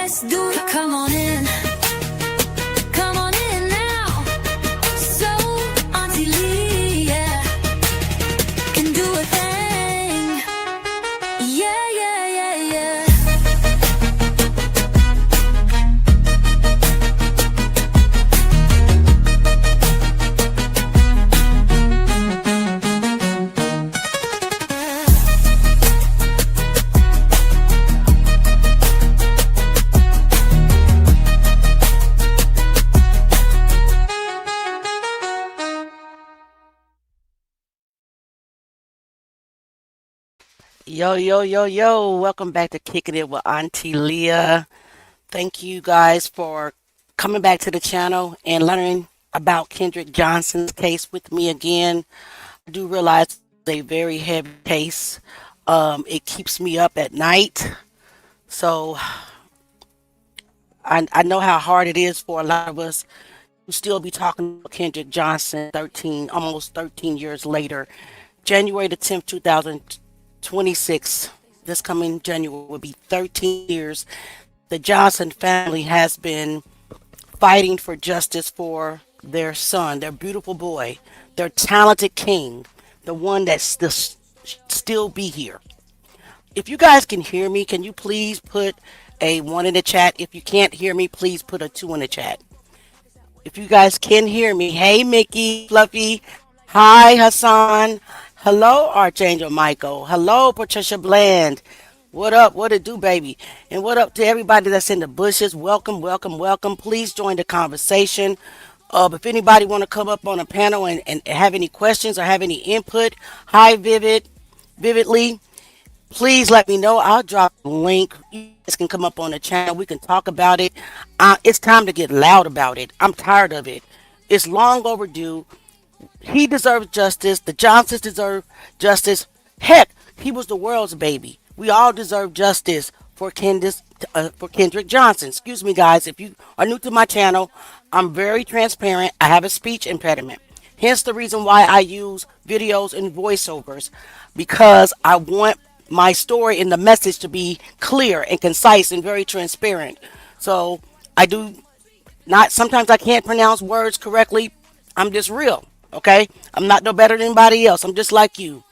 let's do it. Come on in. Come on in now. So, Auntie Leah can do a thing. Yeah, yeah, yeah, yeah. Yo, yo, yo, yo. Welcome back to Kicking It with Auntie Leah. Thank you guys for coming back to the channel and learning about Kendrick Johnson's case with me again. I do realize it's a very heavy case. It keeps me up at night. So I know how hard it is for a lot of us to still be talking about Kendrick Johnson almost 13 years later. January the 10th, 2026, this coming January will be 13 years. The Johnson family has been fighting for justice for their son, their beautiful boy, their talented king, the one that still be here. If you guys can hear me, can you please put a 1 in the chat? If you can't hear me, please put a 2 in the chat. If you guys can hear me, hey Mickey, Fluffy, hi Hassan, hello Archangel Michael, hello Patricia Bland, what up, what it do baby, and what up to everybody that's in the bushes. Welcome, welcome, welcome. Please join the conversation. If anybody want to come up on a panel and have any questions or have any input, hi Vividly, please let me know. I'll drop a link. You guys can come up on the channel. We can talk about it. It's time to get loud about it. I'm tired of it. It's long overdue. He deserves justice. The Johnsons deserve justice. Heck, he was the world's baby. We all deserve justice for Kendrick Johnson. Excuse me, guys. If you are new to my channel, I'm very transparent. I have a speech impediment. Hence the reason why I use videos and voiceovers, because I want my story and the message to be clear and concise and very transparent. So I do not, sometimes I can't pronounce words correctly. I'm just real, okay? I'm not no better than anybody else. I'm just like you.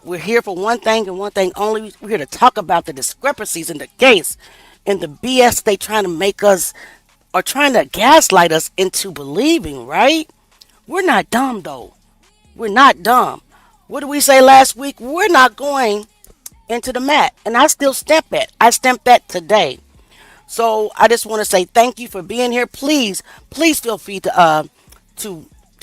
We're here for one thing and one thing only. We're here to talk about the discrepancies in the case and the BS they trying to make us, or trying to gaslight us into believing, right? We're not dumb though. We're not dumb. What did we say last week? We're not going into the mat, and I still stamp it. I stamp that today. So I just want to say thank you for being here. Please feel free to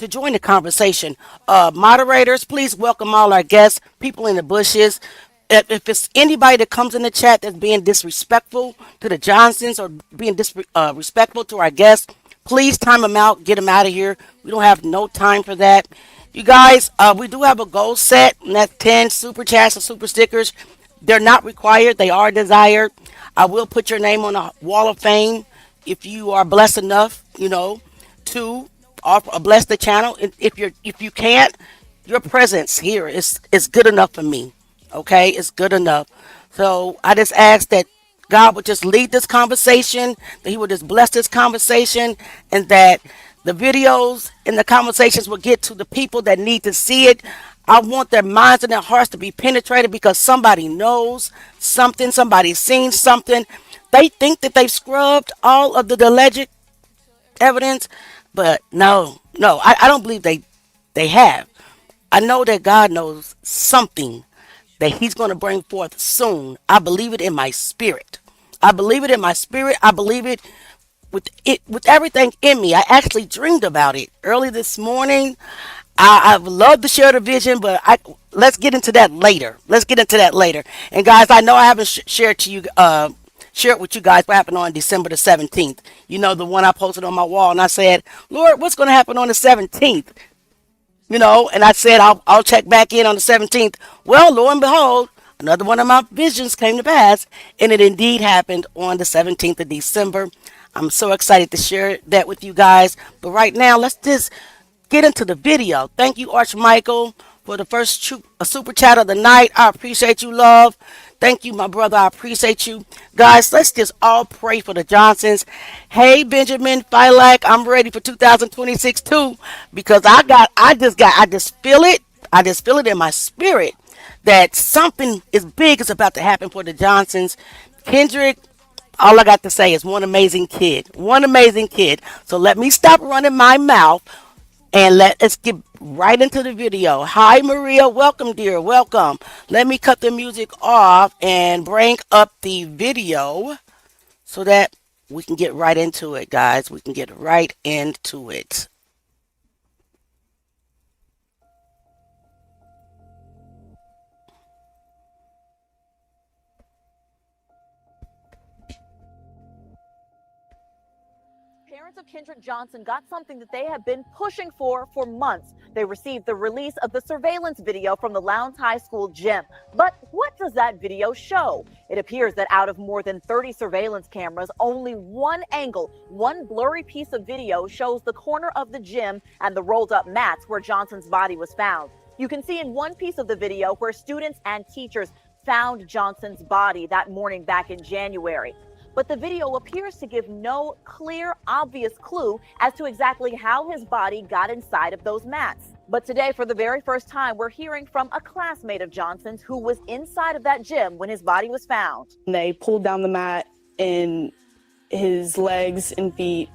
join the conversation. Moderators, please welcome all our guests, people in the bushes. If it's anybody that comes in the chat that's being disrespectful to the Johnsons or being disrespectful to our guests, please time them out, get them out of here. We don't have no time for that. You guys, we do have a goal set, and that's 10 super chats or super stickers. They're not required. They are desired. I will put your name on the wall of fame if you are blessed enough, to bless the channel. If you can't, your presence here is good enough for me. Okay, it's good enough. So I just ask that God would just lead this conversation, that He would just bless this conversation, and that the videos and the conversations will get to the people that need to see it. I want their minds and their hearts to be penetrated because somebody knows something, somebody's seen something. They think that they've scrubbed all of the alleged evidence, but no, I don't believe they have. I know that God knows something that He's going to bring forth soon. I believe it in my spirit. I believe it in my spirit. I believe it with everything in me. I actually dreamed about it early this morning. I would love to share the vision, but let's get into that later. And guys, I know I haven't shared with you guys what happened on December the 17th. The one I posted on my wall, and I said, Lord, what's going to happen on the 17th? And I said, I'll check back in on the 17th. Well, lo and behold, another one of my visions came to pass, and it indeed happened on the 17th of December. I'm so excited to share that with you guys. But right now, let's just get into the video. Thank you, Arch Michael, for the first super chat of the night. I appreciate you, love. Thank you, my brother. I appreciate you. Guys, let's just all pray for the Johnsons. Hey, Benjamin Filak, I'm ready for 2026 too because I just feel it. I just feel it in my spirit that something is big is about to happen for the Johnsons. Kendrick, all I got to say is one amazing kid. One amazing kid. So let me stop running my mouth and let us get right into the video. Hi, Maria. Welcome, dear. Welcome. Let me cut the music off and bring up the video so that we can get right into it, guys. We can get right into it. Parents of Kendrick Johnson got something that they have been pushing for months. They received the release of the surveillance video from the Lowndes High School gym. But what does that video show? It appears that out of more than 30 surveillance cameras, only one angle, one blurry piece of video shows the corner of the gym and the rolled up mats where Johnson's body was found. You can see in one piece of the video where students and teachers found Johnson's body that morning back in January. But the video appears to give no clear, obvious clue as to exactly how his body got inside of those mats. But today, for the very first time, we're hearing from a classmate of Johnson's who was inside of that gym when his body was found. They pulled down the mat and his legs and feet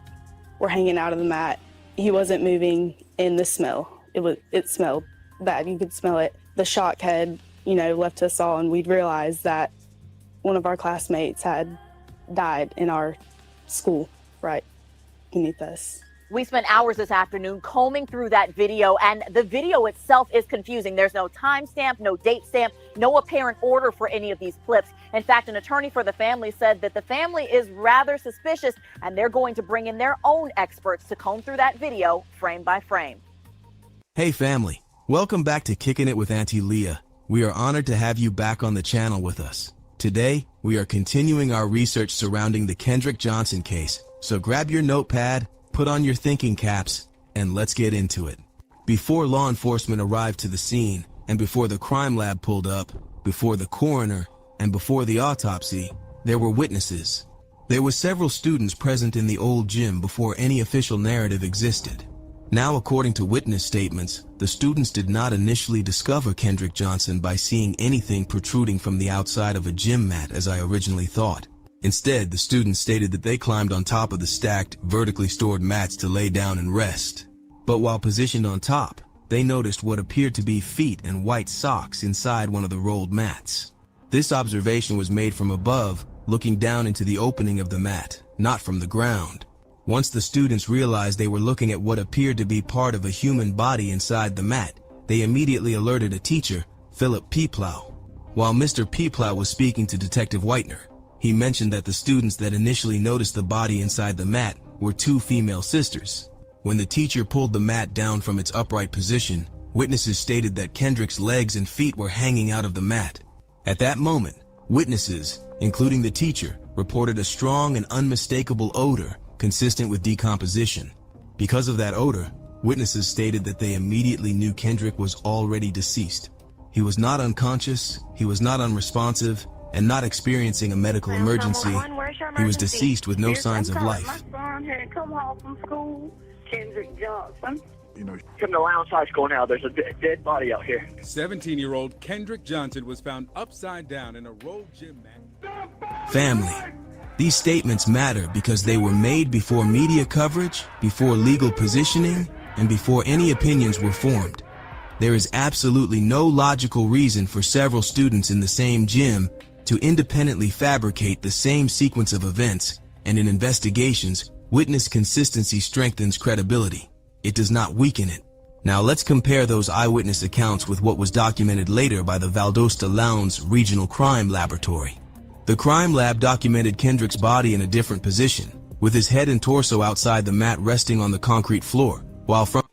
were hanging out of the mat. He wasn't moving, and the smell, it smelled bad. You could smell it. The shock had, left us all, and we'd realized that one of our classmates had died in our school right beneath us. We spent hours this afternoon combing through that video, and the video itself is confusing. There's no timestamp, no date stamp, no apparent order for any of these clips. In fact, an attorney for the family said that the family is rather suspicious, and they're going to bring in their own experts to comb through that video frame by frame. Hey family, welcome back to Kicking It with Auntie Leah. We are honored to have you back on the channel with us. Today, we are continuing our research surrounding the Kendrick Johnson case, so grab your notepad, put on your thinking caps, and let's get into it. Before law enforcement arrived to the scene, and before the crime lab pulled up, before the coroner, and before the autopsy, there were witnesses. There were several students present in the old gym before any official narrative existed. Now, according to witness statements, the students did not initially discover Kendrick Johnson by seeing anything protruding from the outside of a gym mat as I originally thought. Instead, the students stated that they climbed on top of the stacked, vertically stored mats to lay down and rest. But while positioned on top, they noticed what appeared to be feet and white socks inside one of the rolled mats. This observation was made from above, looking down into the opening of the mat, not from the ground. Once the students realized they were looking at what appeared to be part of a human body inside the mat, they immediately alerted a teacher, Philip Peplow. While Mr. Peplow was speaking to Detective Whitener, he mentioned that the students that initially noticed the body inside the mat were two female sisters. When the teacher pulled the mat down from its upright position, witnesses stated that Kendrick's legs and feet were hanging out of the mat. At that moment, witnesses, including the teacher, reported a strong and unmistakable odor consistent with decomposition. Because of that odor, witnesses stated that they immediately knew Kendrick was already deceased. He was not unconscious, he was not unresponsive, and not experiencing a medical emergency. He was deceased with no signs of life. My son had come home from school, Kendrick Johnson. Come to Lowndes High School now. There's a dead body out here. 17-year-old Kendrick Johnson was found upside down in a rolled gym mat. Family. These statements matter because they were made before media coverage, before legal positioning, and before any opinions were formed. There is absolutely no logical reason for several students in the same gym to independently fabricate the same sequence of events, and in investigations, witness consistency strengthens credibility. It does not weaken it. Now let's compare those eyewitness accounts with what was documented later by the Valdosta Lowndes Regional Crime Laboratory. The crime lab documented Kendrick's body in a different position, with his head and torso outside the mat resting on the concrete floor, while from...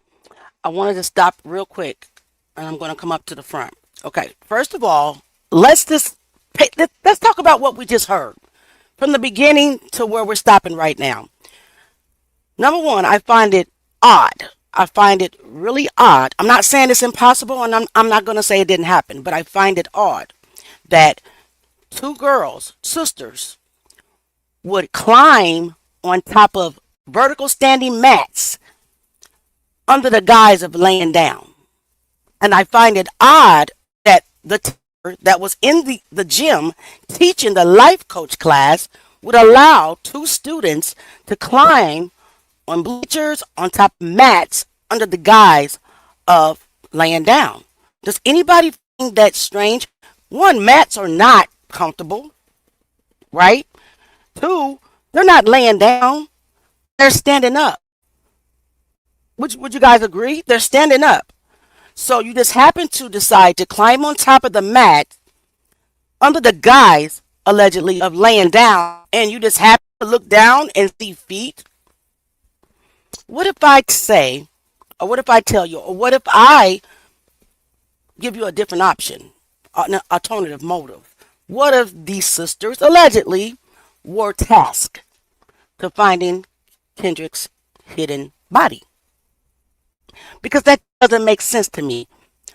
I wanted to stop real quick, and I'm going to come up to the front. Okay, first of all, let's talk about what we just heard from the beginning to where we're stopping right now. Number one, I find it odd. I find it really odd. I'm not saying it's impossible, and I'm not going to say it didn't happen, but I find it odd that two girls, sisters, would climb on top of vertical standing mats under the guise of laying down. And I find it odd that the teacher that was in the gym teaching the life coach class would allow two students to climb on bleachers on top of mats under the guise of laying down. Does anybody think that strange? One, mats are not comfortable, right? Two, they're not laying down, they're standing up. Would you guys agree? They're standing up. So you just happen to decide to climb on top of the mat under the guise, allegedly, of laying down, and you just happen to look down and see feet. What if I say, or what if I tell you, or what if I give you a different option, an alternative motive? What if these sisters allegedly were tasked to finding Kendrick's hidden body? Because that doesn't make sense to me.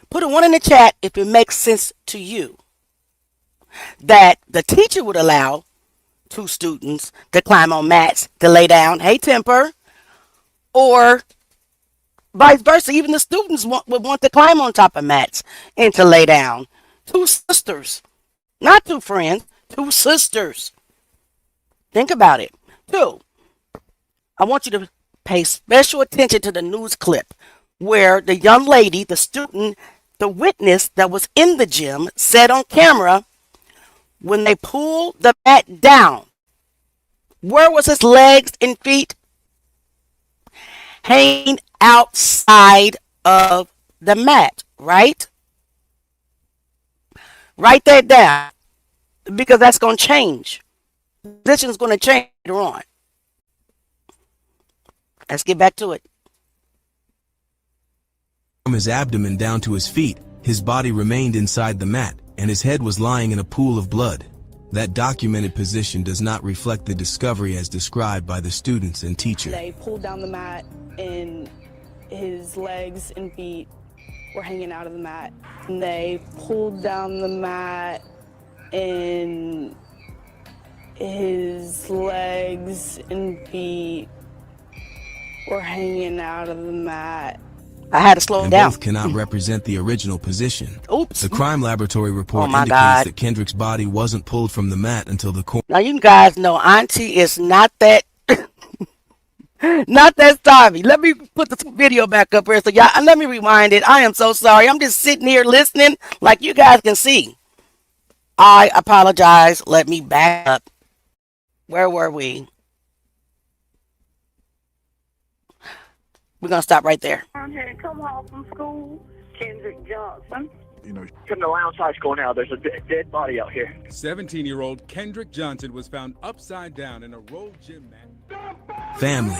Put a 1 in the chat if it makes sense to you that the teacher would allow two students to climb on mats to lay down. Hey, Temper. Or vice versa. Even the students would want to climb on top of mats and to lay down. Two sisters. Not two friends. Two sisters. Think about it. Two, I want you to pay special attention to the news clip where the young lady, the student, the witness that was in the gym said on camera, when they pulled the mat down, where was his legs and feet? Hanging outside of the mat, right? Write that down, because that's going to change. The position is going to change later on. Let's get back to it. From his abdomen down to his feet, his body remained inside the mat, and his head was lying in a pool of blood. That documented position does not reflect the discovery as described by the students and teacher. They pulled down the mat, and his legs and feet were hanging out of the mat. And they pulled down the mat, and his legs and feet were hanging out of the mat. I had to slow And down. both cannot represent the original position. Oops. The crime laboratory report Oh my indicates God. that Kendrick's body wasn't pulled from the mat until the coroner. Now you guys know Auntie is not that not that savvy. Let me put this video back up here so y'all, let me rewind it. I am so sorry. I'm just sitting here listening like you guys can see. I apologize. Let me back up. Where were we? We're going to stop right there. Around here and come home from school, Kendrick Johnson. From the lounge high school now, there's a dead body out here. 17-year-old Kendrick Johnson was found upside down in a rolled gym mat. Family.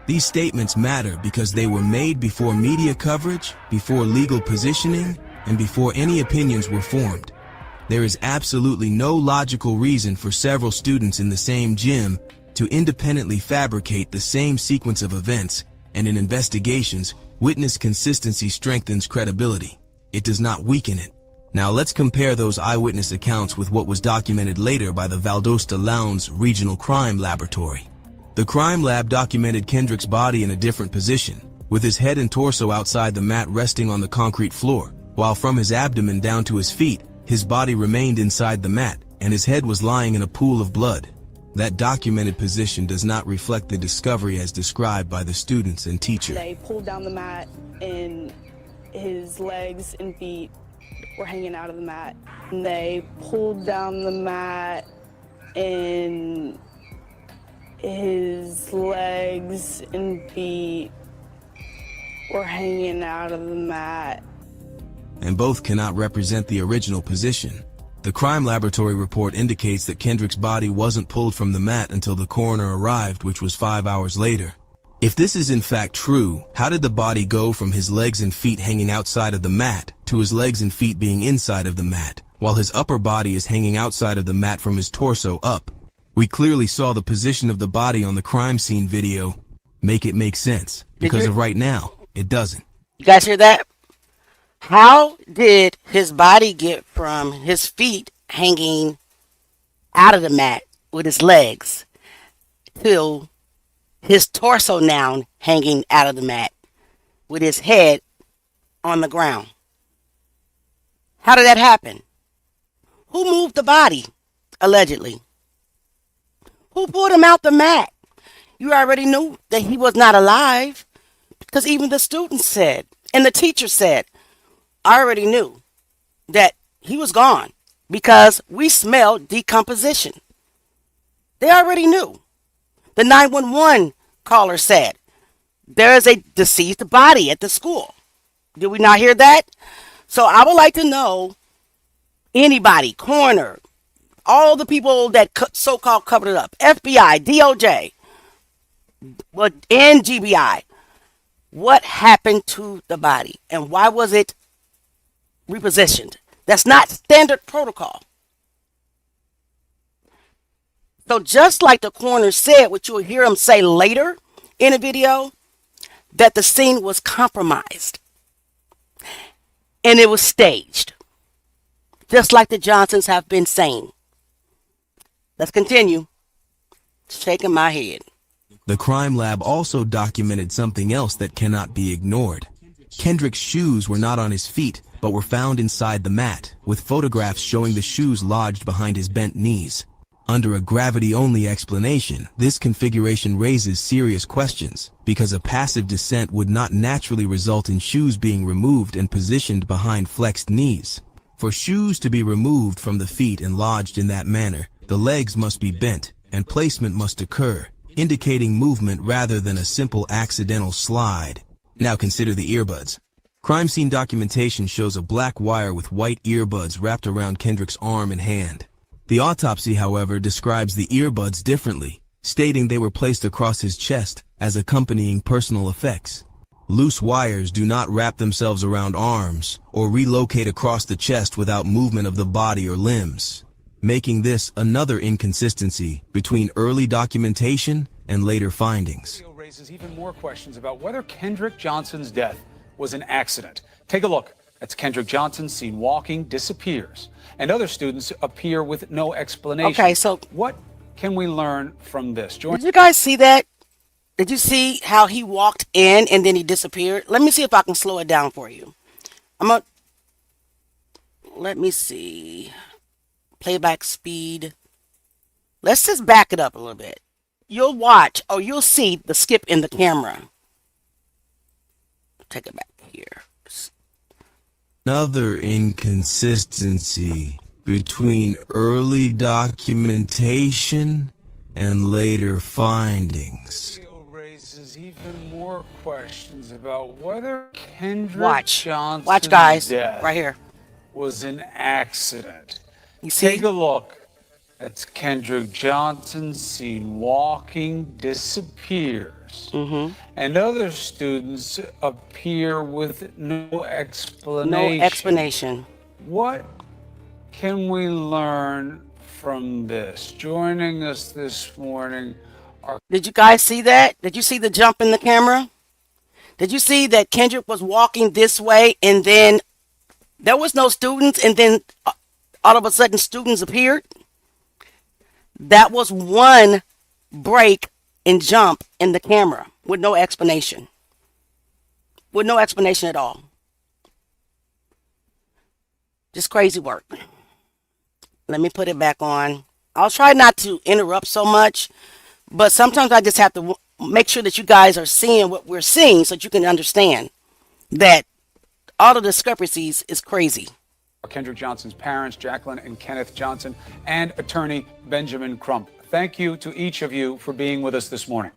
These statements matter because they were made before media coverage, before legal positioning, and before any opinions were formed. There is absolutely no logical reason for several students in the same gym to independently fabricate the same sequence of events, and in investigations, witness consistency strengthens credibility. It does not weaken it. Now let's compare those eyewitness accounts with what was documented later by the Valdosta Lowndes Regional Crime Laboratory. The crime lab documented Kendrick's body in a different position, with his head and torso outside the mat resting on the concrete floor, while from his abdomen down to his feet, his body remained inside the mat, and his head was lying in a pool of blood. That documented position does not reflect the discovery as described by the students and teacher. They pulled down the mat, and his legs and feet were hanging out of the mat. And they pulled down the mat, and his legs and feet were hanging out of the mat. And both cannot represent the original position. The crime laboratory report indicates that Kendrick's body wasn't pulled from the mat until the coroner arrived, which was 5 hours later. If this is in fact true, how did the body go from his legs and feet hanging outside of the mat to his legs and feet being inside of the mat, while his upper body is hanging outside of the mat from his torso up? We clearly saw the position of the body on the crime scene video. Make it make sense, because of right now, it doesn't. You guys hear that? How did his body get from his feet hanging out of the mat with his legs to his torso now hanging out of the mat with his head on the ground. How did that happen? Who moved the body, allegedly? Who pulled him out the mat? You already knew that he was not alive because even the students said, and the teacher said, I already knew that he was gone because we smelled decomposition. They already knew. The 911 caller said, there is a deceased body at the school. Did we not hear that? So I would like to know, anybody, coroner, all the people that so-called covered it up, FBI, DOJ, and GBI, what happened to the body and why was it repositioned? That's not standard protocol. So just like the coroner said, which you'll hear him say later in a video, that the scene was compromised and it was staged, just like the Johnsons have been saying. Let's continue. Shaking my head. The crime lab also documented something else that cannot be ignored. Kendrick's shoes were not on his feet, but were found inside the mat, with photographs showing the shoes lodged behind his bent knees. Under a gravity-only explanation, this configuration raises serious questions, because a passive descent would not naturally result in shoes being removed and positioned behind flexed knees. For shoes to be removed from the feet and lodged in that manner, the legs must be bent, and placement must occur, indicating movement rather than a simple accidental slide. Now consider the earbuds. Crime scene documentation shows a black wire with white earbuds wrapped around Kendrick's arm and hand. The autopsy, however, describes the earbuds differently, stating they were placed across his chest as accompanying personal effects. Loose wires do not wrap themselves around arms or relocate across the chest without movement of the body or limbs, making this another inconsistency between early documentation and later findings. Video raises even more questions about whether Kendrick Johnson's death was an accident. Take a look. That's Kendrick Johnson seen walking, disappears, and other students appear with no explanation. Okay, so what can we learn from this? Did you guys see that? Did you see how he walked in and then he disappeared? Let me see if I can slow it down for you. Let me see. Playback speed. Let's just back it up a little bit. You'll watch, or you'll see the skip in the camera. Take it back here. Another inconsistency between early documentation and later findings. Video raises even more questions about whether Kendrick Johnson's Watch, guys, death right here. was an accident. You see? Take a look. That's Kendrick Johnson seen walking, disappears, and other students appear with no explanation. No explanation. What can we learn from this? Joining us this morning are... Did you guys see that? Did you see the jump in the camera? Did you see that Kendrick was walking this way and then there was no students and then all of a sudden students appeared? That was one break and jump in the camera with no explanation. With no explanation at all. Just crazy work. Let me put it back on. I'll try not to interrupt so much, but sometimes I just have to make sure that you guys are seeing what we're seeing so that you can understand that all the discrepancies is crazy. Kendrick Johnson's parents, Jacqueline and Kenneth Johnson, and attorney Benjamin Crump. Thank you to each of you for being with us this morning.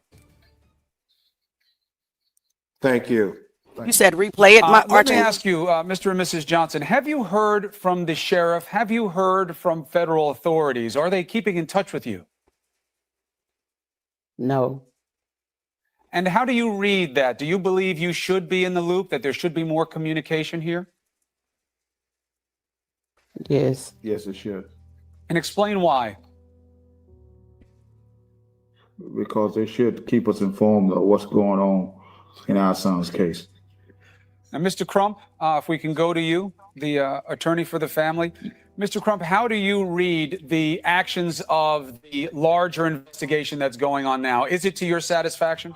Thank you. You said replay it, let me ask you, Mr. and Mrs. Johnson, have you heard from the sheriff? Have you heard from federal authorities? Are they keeping in touch with you? No. And how do you read that? Do you believe you should be in the loop, that there should be more communication here? Yes. Yes, it should. And explain why. Because they should keep us informed of what's going on in our son's case. Now, Mr. Crump, if we can go to you, the attorney for the family, Mr. Crump, how do you read the actions of the larger investigation that's going on now? Is it to your satisfaction?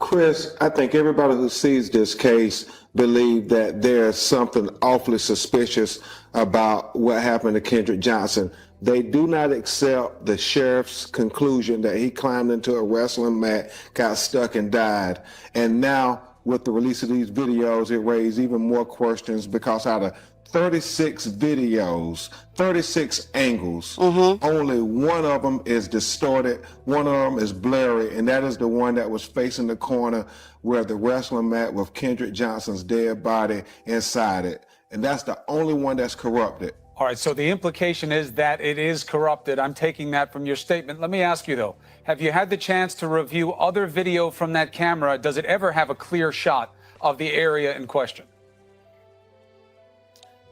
Chris, I think everybody who sees this case believes that there's something awfully suspicious about what happened to Kendrick Johnson. They do not accept the sheriff's conclusion that he climbed into a wrestling mat, got stuck, and died. And now, with the release of these videos, it raised even more questions, because out of 36 videos, 36 angles, only one of them is distorted, one of them is blurry, and that is the one that was facing the corner where the wrestling mat with Kendrick Johnson's dead body inside it. And that's the only one that's corrupted. All right, so the implication is that it is corrupted. I'm taking that from your statement. Let me ask you, though, have you had the chance to review other video from that camera? Does it ever have a clear shot of the area in question?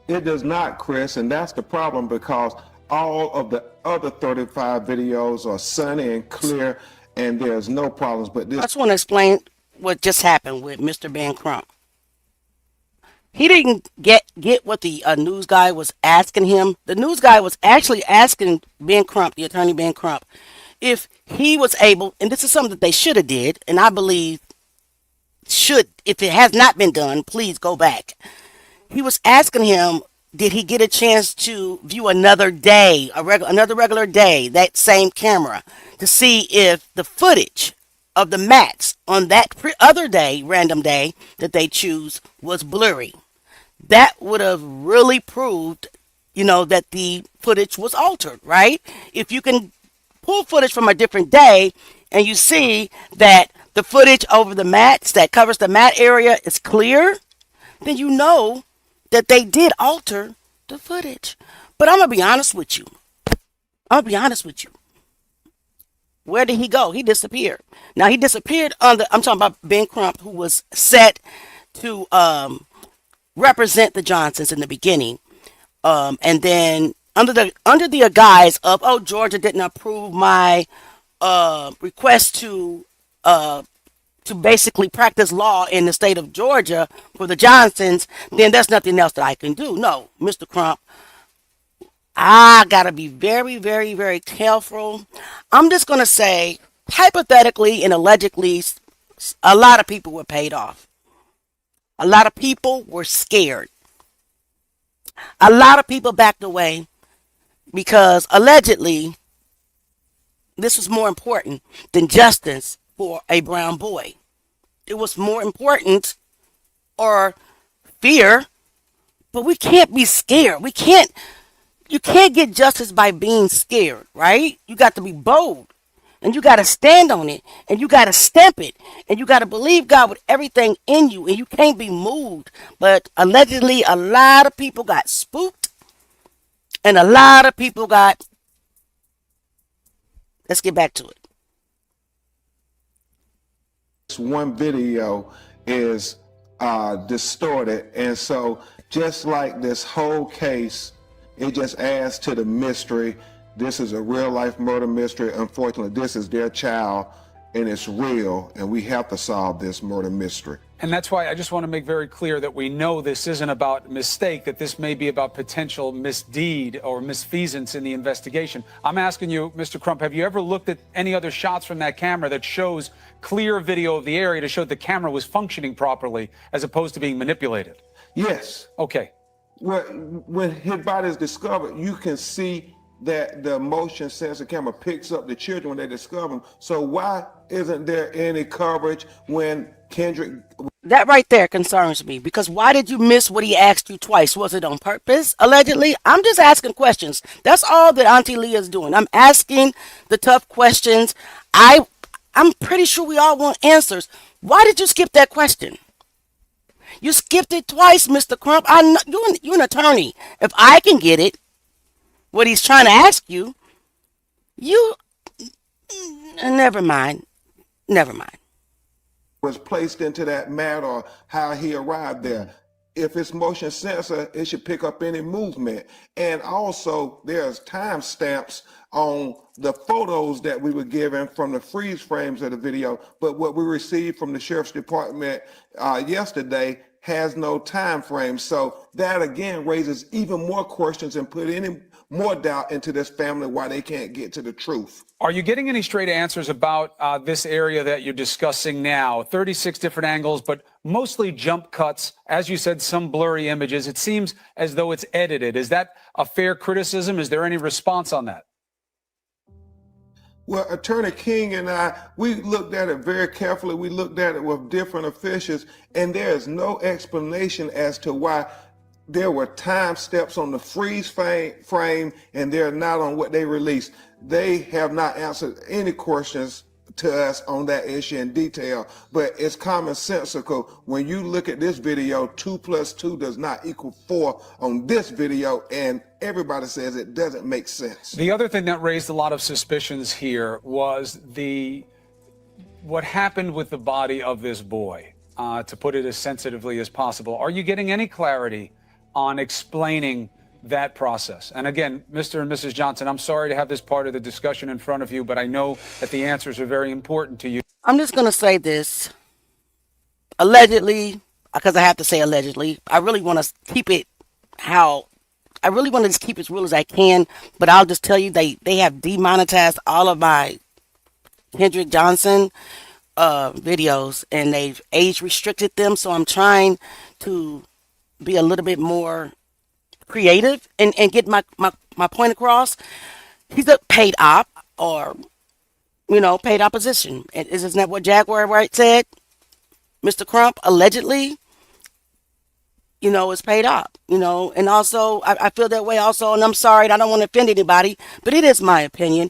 It does not, Chris, and that's the problem, because all of the other 35 videos are sunny and clear, and there's no problems. But this— I just want to explain what just happened with Mr. Ben Crump. He didn't get what the news guy was asking him. The news guy was actually asking Ben Crump, the attorney Ben Crump, if he was able, and this is something that they should have did, and I believe should, if it has not been done, please go back. He was asking him, did he get a chance to view another day, another regular day, that same camera, to see if the footage of the mats on that other day, random day, that they choose was blurry. That would have really proved, that the footage was altered, right? If you can pull footage from a different day and you see that the footage over the mats that covers the mat area is clear, then you know that they did alter the footage. But I'm going to be honest with you. Where did he go? He disappeared. Now, he disappeared I'm talking about Ben Crump, who was set to represent the Johnsons in the beginning. And then under the guise of, Georgia didn't approve my request to basically practice law in the state of Georgia for the Johnsons, then there's nothing else that I can do. No, Mr. Crump, I gotta be very, very, very careful. I'm just gonna say, hypothetically and allegedly, a lot of people were paid off. A lot of people were scared. A lot of people backed away because allegedly this was more important than justice for a brown boy. It was more important, or fear, but we can't be scared. You can't get justice by being scared, right? You got to be bold, and you got to stand on it, and you got to stamp it, and you got to believe God with everything in you, and you can't be moved. But allegedly, a lot of people got spooked, and a lot of people got, let's get back to it. This one video is distorted, and so just like this whole case, it just adds to the mystery. This is a real life murder mystery. Unfortunately, this is their child, and it's real, and we have to solve this murder mystery. And that's why I just want to make very clear that we know this isn't about mistake, that this may be about potential misdeed or misfeasance in the investigation. I'm asking you, Mr. Crump, have you ever looked at any other shots from that camera that shows clear video of the area to show the camera was functioning properly as opposed to being manipulated? Yes. Okay. When his body is discovered, you can see that the motion sensor camera picks up the children when they discover them. So why isn't there any coverage when Kendrick... That right there concerns me, because why did you miss what he asked you twice? Was it on purpose, allegedly? I'm just asking questions. That's all that Auntie Leah is doing. I'm asking the tough questions. I'm pretty sure we all want answers. Why did you skip that question? You skipped it twice, Mr. Crump. I know you're an attorney. If I can get it, what he's trying to ask you, never mind. Was placed into that mat, or how he arrived there. If it's motion sensor, it should pick up any movement. And also, there's time stamps on the photos that we were given from the freeze frames of the video. But what we received from the Sheriff's Department yesterday has no time frame. So that again raises even more questions and put any more doubt into this family why they can't get to the truth. Are you getting any straight answers about this area that you're discussing now? 36 different angles, but mostly jump cuts. As you said, some blurry images. It seems as though it's edited. Is that a fair criticism? Is there any response on that? Well, Attorney King and I, we looked at it very carefully. We looked at it with different officials, and there is no explanation as to why there were time steps on the freeze frame and they're not on what they released. They have not answered any questions to us on that issue in detail, but it's commonsensical. When you look at this video, 2 + 2 does not equal 4 on this video, and everybody says it doesn't make sense. The other thing that raised a lot of suspicions here was what happened with the body of this boy, to put it as sensitively as possible. Are you getting any clarity on explaining that process? And again, Mr. and Mrs. Johnson, I'm sorry to have this part of the discussion in front of you, but I know that the answers are very important to you. I'm just going to say this. Allegedly, because I have to say allegedly, I really want to keep it as real as I can, but I'll just tell you they have demonetized all of my Kendrick Johnson videos, and they've age restricted them, so I'm trying to be a little bit more creative and get my point across. He's a paid op, or paid opposition. Isn't that what Jaguar Wright said? Mr. Crump, allegedly, is paid op, and also I feel that way also, and I'm sorry, and I don't want to offend anybody, but it is my opinion.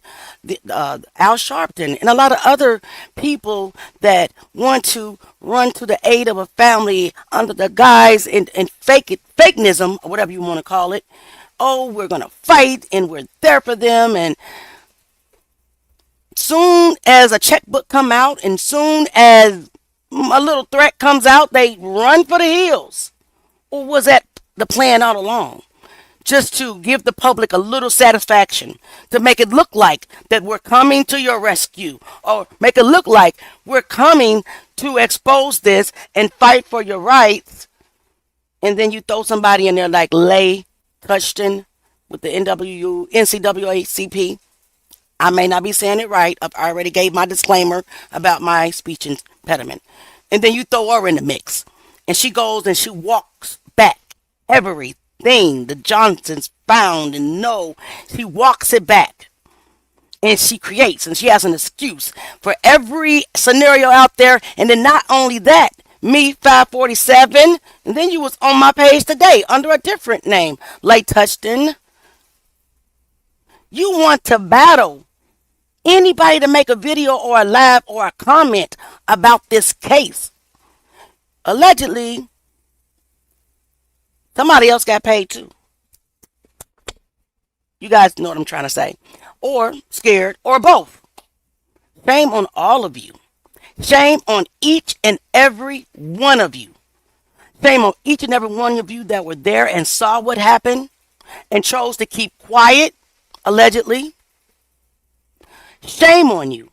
Al Sharpton and a lot of other people that want to run to the aid of a family under the guise and fakenism, or whatever you want to call it. Oh, we're going to fight and we're there for them, and soon as a checkbook come out and soon as a little threat comes out, they run for the hills. Or was that the plan all along? Just to give the public a little satisfaction, to make it look like that we're coming to your rescue, or make it look like we're coming to expose this and fight for your rights. And then you throw somebody in there like Lay Touchton with the NCAACP. I may not be saying it right. I've already gave my disclaimer about my speech impediment. And then you throw her in the mix, and she goes and she walks back everything the Johnsons found and know. She walks it back, and she creates, and she has an excuse for every scenario out there. And then not only that, me 547, and then you was on my page today under a different name, Lay Touchton. You want to battle anybody to make a video or a live or a comment about this case. Allegedly, somebody else got paid too. You guys know what I'm trying to say. Or scared, or both. Shame on all of you. Shame on each and every one of you. Shame on each and every one of you that were there and saw what happened and chose to keep quiet, allegedly. Shame on you.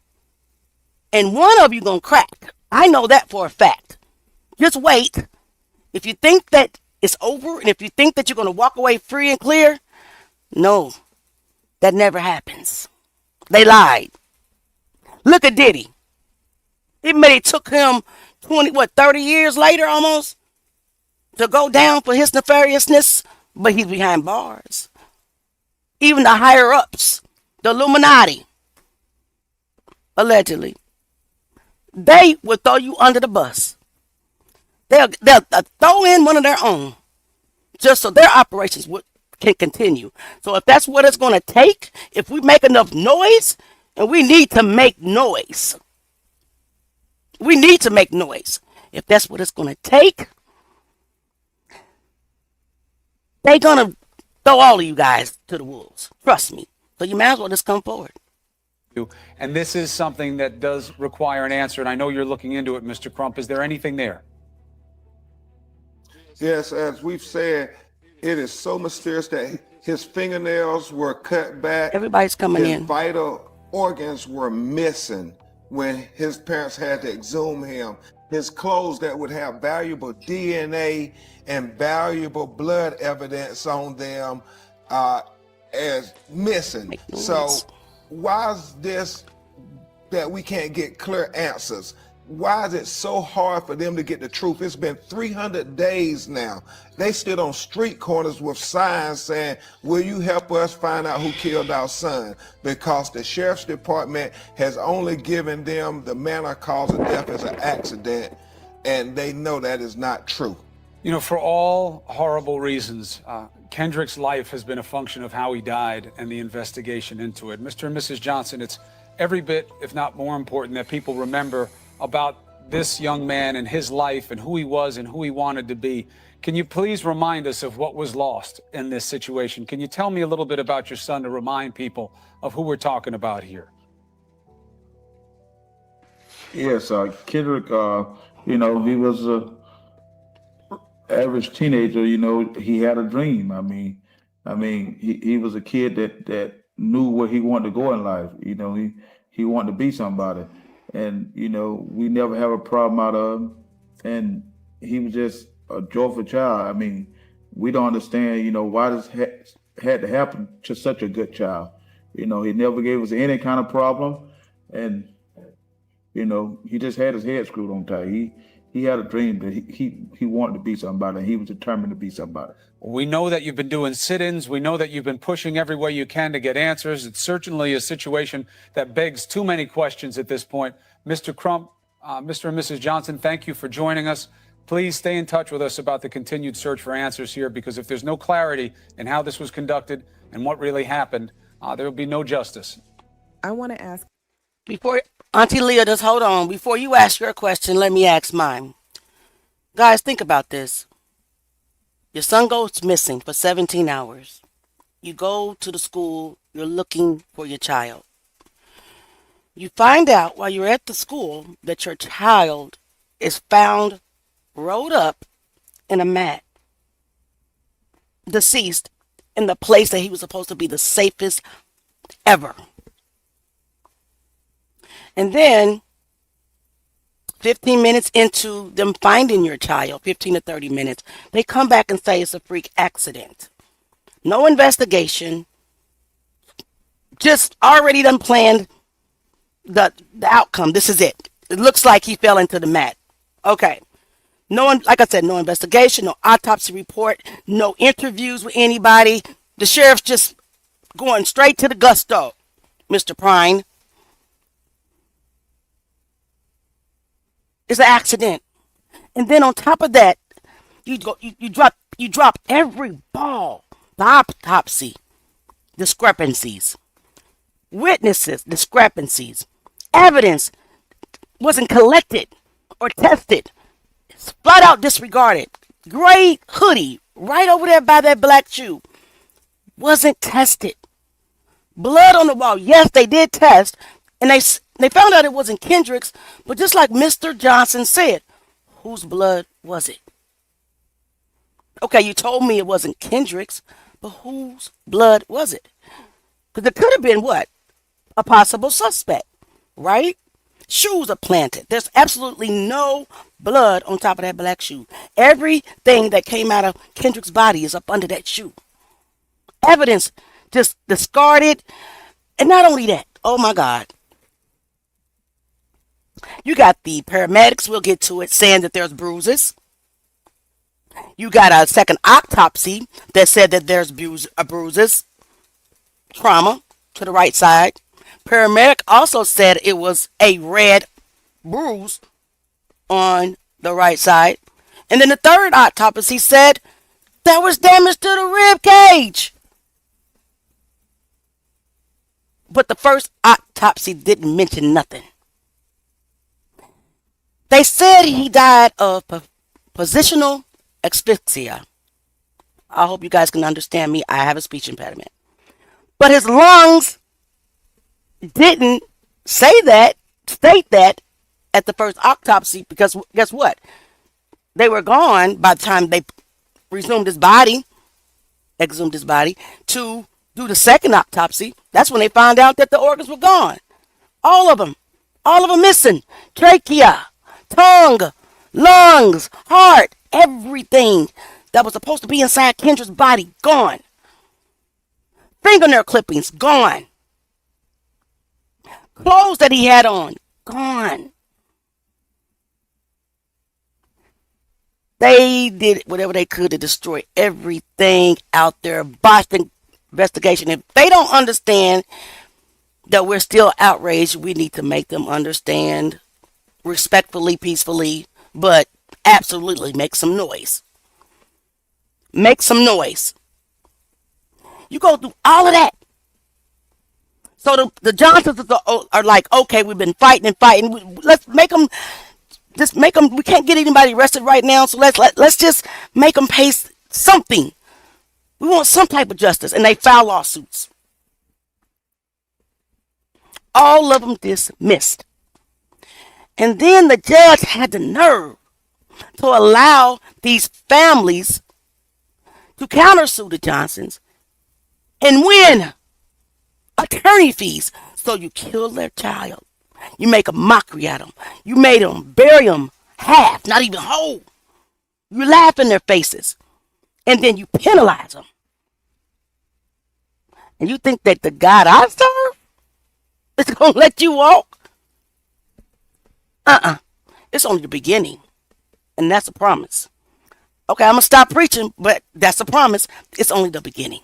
And one of you gonna crack. I know that for a fact. Just wait. If you think that it's over, and if you think that you're going to walk away free and clear, no, that never happens. They lied. Look at Diddy. It took him 30 years later almost to go down for his nefariousness, but he's behind bars. Even the higher ups, the Illuminati, allegedly, they will throw you under the bus. They'll throw in one of their own just so their operations can continue. So if that's what it's going to take, if we make enough noise, and we need to make noise. We need to make noise. If that's what it's going to take, they're going to throw all of you guys to the wolves. Trust me. So you might as well just come forward. And this is something that does require an answer, and I know you're looking into it, Mr. Crump. Is there anything there? Yes, as we've said, it is so mysterious that his fingernails were cut back. Everybody's coming in. His vital organs were missing when his parents had to exhume him. his clothes that would have valuable DNA and valuable blood evidence on them as missing. So why is this that we can't get clear answers? Why is it so hard for them to get the truth? It's been 300 days now. They stood on street corners with signs saying, will you help us find out who killed our son? Because the sheriff's department has only given them the manner cause of death as an accident, and they know that is not true. You know, for all horrible reasons, Kendrick's life has been a function of how he died and the investigation into it. Mr. and Mrs. Johnson, it's every bit, if not more important, that people remember about this young man and his life and who he was and who he wanted to be. Can you please remind us of what was lost in this situation? Can you tell me a little bit about your son to remind people of who we're talking about here? Yes, Kendrick, you know, he was a average teenager. You know, he had a dream. I mean, he was a kid that knew where he wanted to go in life. You know, he wanted to be somebody. And, you know, we never have a problem out of him. And he was just a joyful child. I mean, we don't understand, you know, why this had to happen to such a good child. You know, he never gave us any kind of problem. And, you know, he just had his head screwed on tight. He had a dream that he wanted to be somebody, and he was determined to be somebody. We know that you've been doing sit-ins. We know that you've been pushing every way you can to get answers. It's certainly a situation that begs too many questions at this point. Mr. Crump, Mr. and Mrs. Johnson, thank you for joining us. Please stay in touch with us about the continued search for answers here, because if there's no clarity in how this was conducted and what really happened, there will be no justice. I want to ask. Before Auntie Leah, just hold on. Before you ask your question, let me ask mine. Guys, think about this. Your son goes missing for 17 hours. You go to the school, you're looking for your child. You find out while you're at the school that your child is found rolled up in a mat, deceased, in the place that he was supposed to be the safest ever. And then 15 minutes into them finding your child, 15 to 30 minutes, they come back and say it's a freak accident. No investigation. Just already done planned the outcome. This is it. It looks like he fell into the mat. Okay. No one, like I said, no investigation, no autopsy report, no interviews with anybody. The sheriff's just going straight to the gusto, Mr. Prine. It's an accident. And then on top of that, you drop every ball. The autopsy, discrepancies. Witnesses, discrepancies. Evidence wasn't collected or tested. It's flat out disregarded. Gray hoodie right over there by that black shoe wasn't tested. Blood on the wall. Yes, they did test. And they found out it wasn't Kendrick's, but just like Mr. Johnson said, whose blood was it? Okay, you told me it wasn't Kendrick's, but whose blood was it? Because it could have been what? A possible suspect, right? Shoes are planted. There's absolutely no blood on top of that black shoe. Everything that came out of Kendrick's body is up under that shoe. Evidence just discarded. And not only that, oh my God. You got the paramedics, we'll get to it, saying that there's bruises. You got a second autopsy that said that there's bruises, trauma to the right side. Paramedic also said it was a red bruise on the right side. And then the third autopsy said there was damage to the rib cage. But the first autopsy didn't mention nothing. They said he died of positional asphyxia. I hope you guys can understand me. I have a speech impediment. But his lungs didn't state that at the first autopsy, because guess what? They were gone by the time they exhumed his body to do the second autopsy. That's when they found out that the organs were gone. All of them missing. Trachea, tongue, lungs, heart, everything that was supposed to be inside Kendra's body, gone. Fingernail clippings, gone. Clothes that he had on, gone. They did whatever they could to destroy everything out there, botched the investigation. If they don't understand that we're still outraged, we need to make them understand respectfully, peacefully, but absolutely make some noise. Make some noise. You go through all of that. So the Johnsons are like, okay, we've been fighting and fighting. Let's make them. Just make them. We can't get anybody arrested right now, so let's just make them pay something. We want some type of justice, and they file lawsuits. All of them dismissed, and then the judge had the nerve to allow these families to countersue the Johnsons and win attorney fees. So you kill their child. You make a mockery at them. You made them bury them half, not even whole. You laugh in their faces. And then you penalize them. And you think that the God I serve is going to let you walk? It's only the beginning. And that's a promise. Okay, I'm going to stop preaching, but that's a promise. It's only the beginning.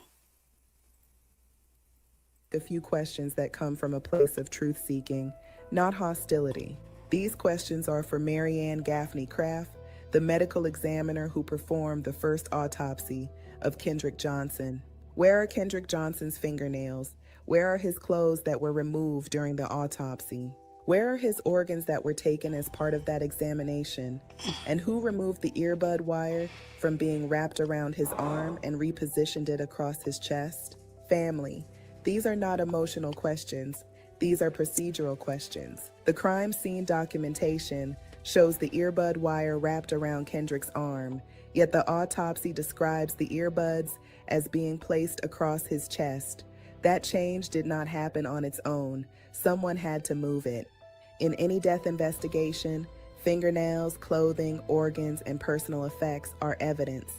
A few questions that come from a place of truth-seeking, not hostility. These questions are for Marianne Gaffney Craft, the medical examiner who performed the first autopsy of Kendrick Johnson. Where are Kendrick Johnson's fingernails? Where are his clothes that were removed during the autopsy? Where are his organs that were taken as part of that examination? And who removed the earbud wire from being wrapped around his arm and repositioned it across his chest? Family. These are not emotional questions. These are procedural questions. The crime scene documentation shows the earbud wire wrapped around Kendrick's arm, yet the autopsy describes the earbuds as being placed across his chest. That change did not happen on its own. Someone had to move it. In any death investigation, fingernails, clothing, organs, and personal effects are evidence.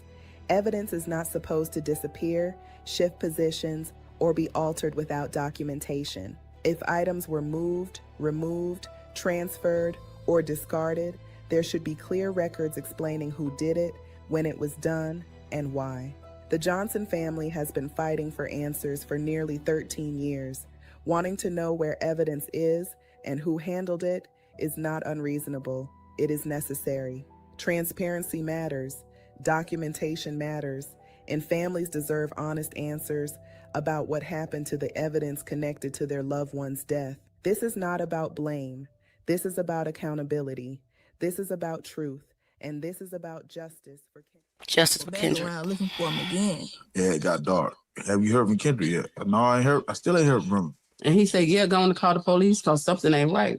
Evidence is not supposed to disappear, shift positions, or be altered without documentation. If items were moved, removed, transferred, or discarded, there should be clear records explaining who did it, when it was done, and why. The Johnson family has been fighting for answers for nearly 13 years. Wanting to know where evidence is and who handled it is not unreasonable. It is necessary. Transparency matters. Documentation matters. And families deserve honest answers about what happened to the evidence connected to their loved one's death. This is not about blame. This is about accountability. This is about truth. And this is about justice for Justice for Kendrick. Around looking for him again. Yeah, it got dark. Have you heard from Kendrick yet? No, I ain't heard. I still ain't heard from him. And he said, yeah, go on to call the police because something ain't right.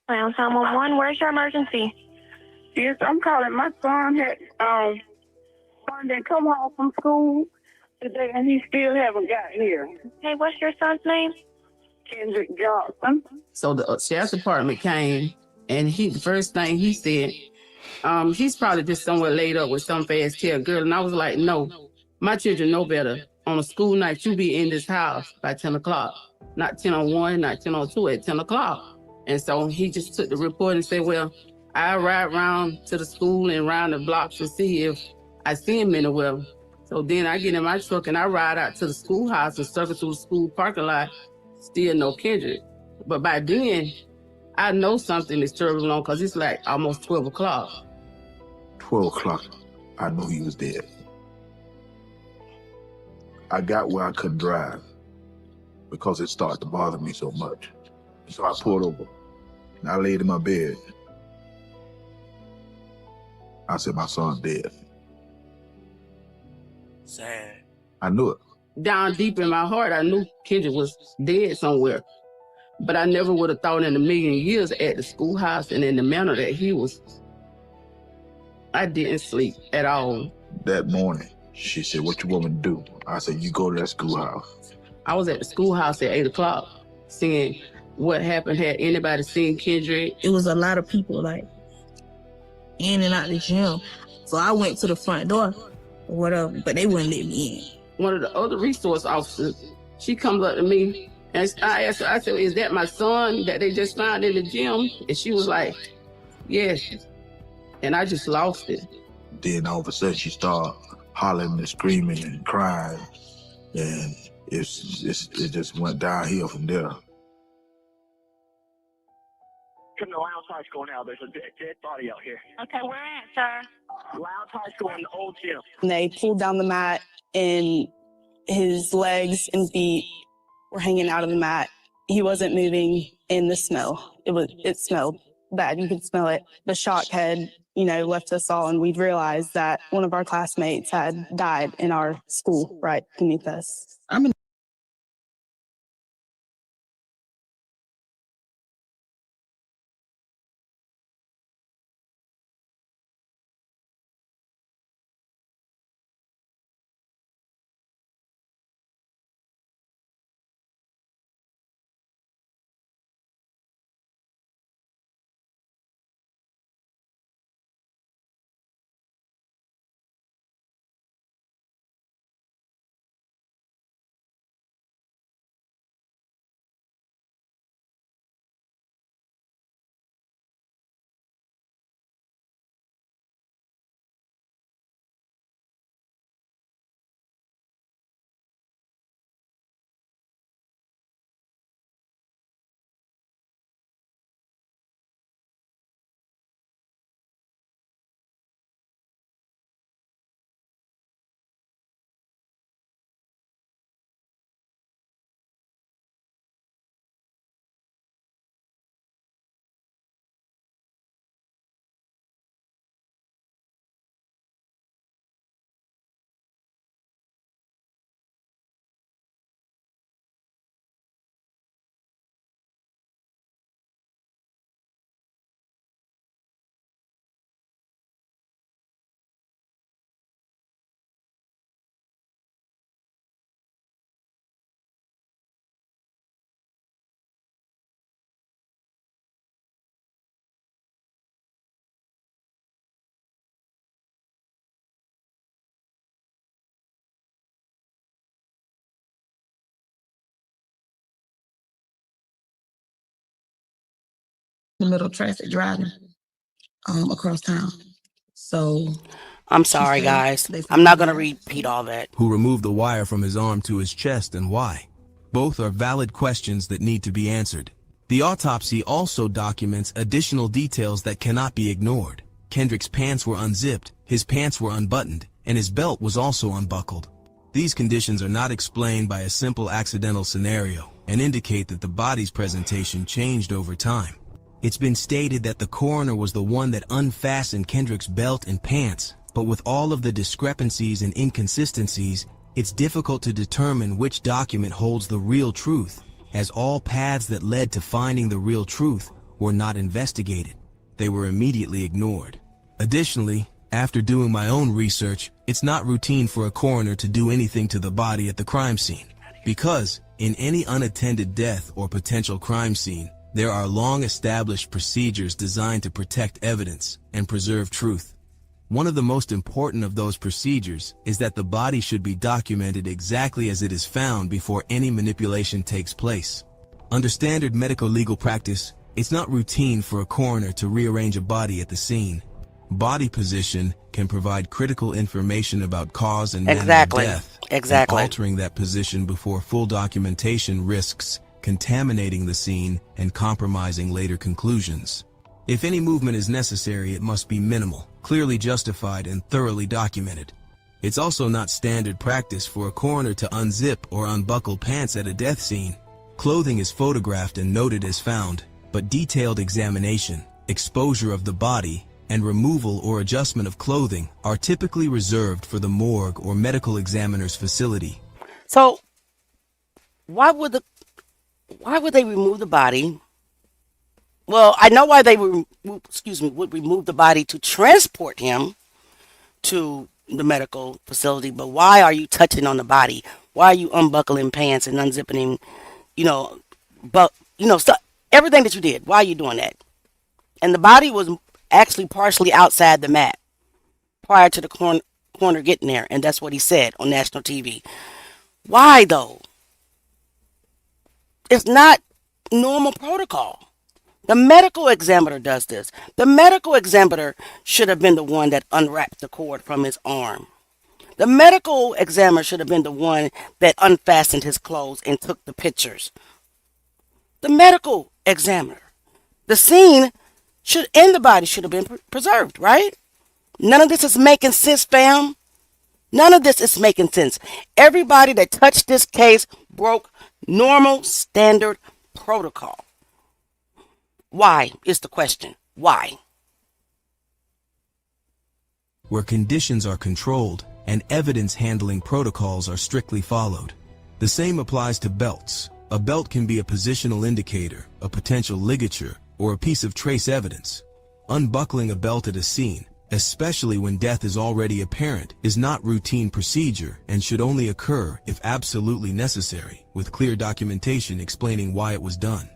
Well, 911, where's your emergency? Yes, I'm calling. My son had wanted to come home from school today, and he still haven't got here. Hey, what's your son's name? Kendrick Johnson. So the sheriff's department came, and the first thing he said, he's probably just somewhere laid up with some fast tail girl. And I was like, no, my children know better. On a school night, you be in this house by 10 o'clock. Not 10:01, not 10:02, at 10 o'clock. And so he just took the report and said, well, I ride around to the school and around the blocks to see if I see him anywhere. So then I get in my truck and I ride out to the schoolhouse and circle through the school parking lot, still no Kendrick. But by then, I know something is terrible on because it's like almost 12 o'clock. 12 o'clock, I knew he was dead. I got where I couldn't drive because it started to bother me so much. So I pulled over and I laid in my bed. I said, my son's dead. Sad. I knew it. Down deep in my heart, I knew Kendrick was dead somewhere. But I never would have thought in a million years at the schoolhouse and in the manner that he was. I didn't sleep at all. That morning, she said, what you want me to do? I said, you go to that schoolhouse. I was at the schoolhouse at 8 o'clock seeing what happened. Had anybody seen Kendrick? It was a lot of people like in and out the gym. So I went to the front door or whatever, but they wouldn't let me in. One of the other resource officers, she comes up to me and I asked her, I said, is that my son that they just found in the gym? And she was like, yes. And I just lost it. Then all of a sudden she started hollering and screaming and crying. And it just went downhill from there. Come to Lowndes High School now. There's a dead body out here. Okay, where at, sir? Lowndes High School in the old gym. And they pulled down the mat, and his legs and feet were hanging out of the mat. He wasn't moving, and the smell, it smelled bad. You could smell it. The shock had, left us all, and we'd realized that one of our classmates had died in our school right beneath us. I'm in the middle of traffic driving across town. So I'm sorry, guys. I'm not going to repeat all that. Who removed the wire from his arm to his chest and why? Both are valid questions that need to be answered. The autopsy also documents additional details that cannot be ignored. Kendrick's pants were unzipped, his pants were unbuttoned, and his belt was also unbuckled. These conditions are not explained by a simple accidental scenario and indicate that the body's presentation changed over time. It's been stated that the coroner was the one that unfastened Kendrick's belt and pants, but with all of the discrepancies and inconsistencies, it's difficult to determine which document holds the real truth, as all paths that led to finding the real truth were not investigated. They were immediately ignored. Additionally, after doing my own research, it's not routine for a coroner to do anything to the body at the crime scene, because in any unattended death or potential crime scene, there are long-established procedures designed to protect evidence and preserve truth. One of the most important of those procedures is that the body should be documented exactly as it is found before any manipulation takes place. Under standard medical legal practice, it's not routine for a coroner to rearrange a body at the scene. Body position can provide critical information about cause and manner of death. Exactly. And altering that position before full documentation risks contaminating the scene and compromising later conclusions. If any movement is necessary, it must be minimal, clearly justified, and thoroughly documented. It's also not standard practice for a coroner to unzip or unbuckle pants at a death scene. Clothing is photographed and noted as found, but detailed examination, exposure of the body, and removal or adjustment of clothing are typically reserved for the morgue or medical examiner's facility. So, why would they remove the body? Well, I know why they would remove the body to transport him to the medical facility, but why are you touching on the body? Why are you unbuckling pants and unzipping him, stuff, everything that you did? Why are you doing that? And the body was actually partially outside the mat prior to the coroner getting there, and that's what he said on national TV. Why though? It's not normal protocol. The medical examiner does this. The medical examiner should have been the one that unwrapped the cord from his arm. The medical examiner should have been the one that unfastened his clothes and took the pictures. The medical examiner. The scene should and the body should have been preserved, right? None of this is making sense, fam. None of this is making sense. Everybody that touched this case broke normal standard protocol. Why is the question? Why? Where conditions are controlled and evidence handling protocols are strictly followed. The same applies to belts. A belt can be a positional indicator, a potential ligature, or a piece of trace evidence. Unbuckling a belt at a scene, especially when death is already apparent, is not routine procedure and should only occur if absolutely necessary, with clear documentation explaining why it was done.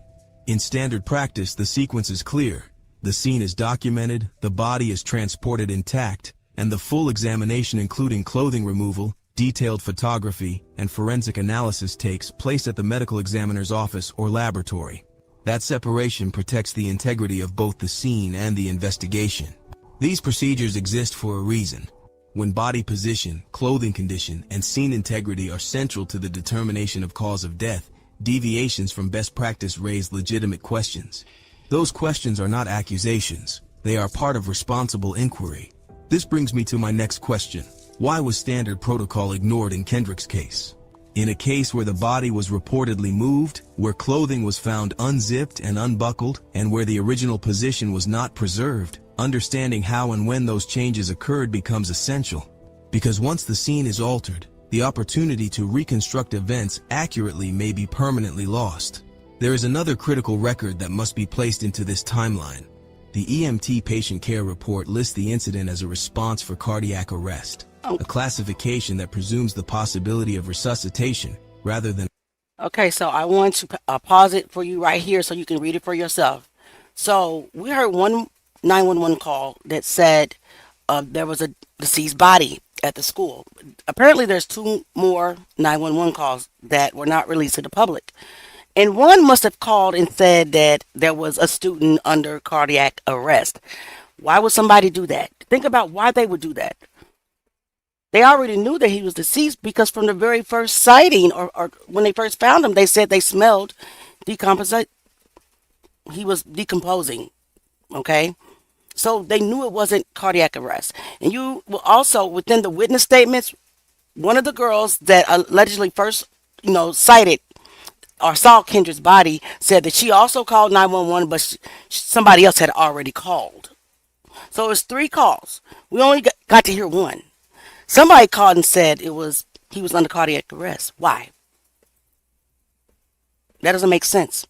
In standard practice, the sequence is clear. The scene is documented, the body is transported intact, and the full examination including clothing removal, detailed photography, and forensic analysis takes place at the medical examiner's office or laboratory. That separation protects the integrity of both the scene and the investigation. These procedures exist for a reason. When body position, clothing condition, and scene integrity are central to the determination of cause of death, deviations from best practice raise legitimate questions. Those questions are not accusations. They are part of responsible inquiry. This brings me to my next question. Why was standard protocol ignored in Kendrick's case? In a case where the body was reportedly moved, where clothing was found unzipped and unbuckled, and where the original position was not preserved, understanding how and when those changes occurred becomes essential. Because once the scene is altered, the opportunity to reconstruct events accurately may be permanently lost. There is another critical record that must be placed into this timeline. The EMT patient care report lists the incident as a response for cardiac arrest, a classification that presumes the possibility of resuscitation rather than... Okay, so I want to pause it for you right here so you can read it for yourself. So we heard one 911 call that said there was a deceased body at the school. Apparently there's 2 more 911 calls that were not released to the public. And one must have called and said that there was a student under cardiac arrest. Why would somebody do that? Think about why they would do that. They already knew that he was deceased because from the very first sighting or when they first found him, they said they smelled decomposition. He was decomposing. Okay. So they knew it wasn't cardiac arrest. And you will also, within the witness statements, one of the girls that allegedly first, cited or saw Kendrick's body said that she also called 911, but somebody else had already called. So it's 3 calls. We only got to hear one. Somebody called and said he was under cardiac arrest. Why? That doesn't make sense.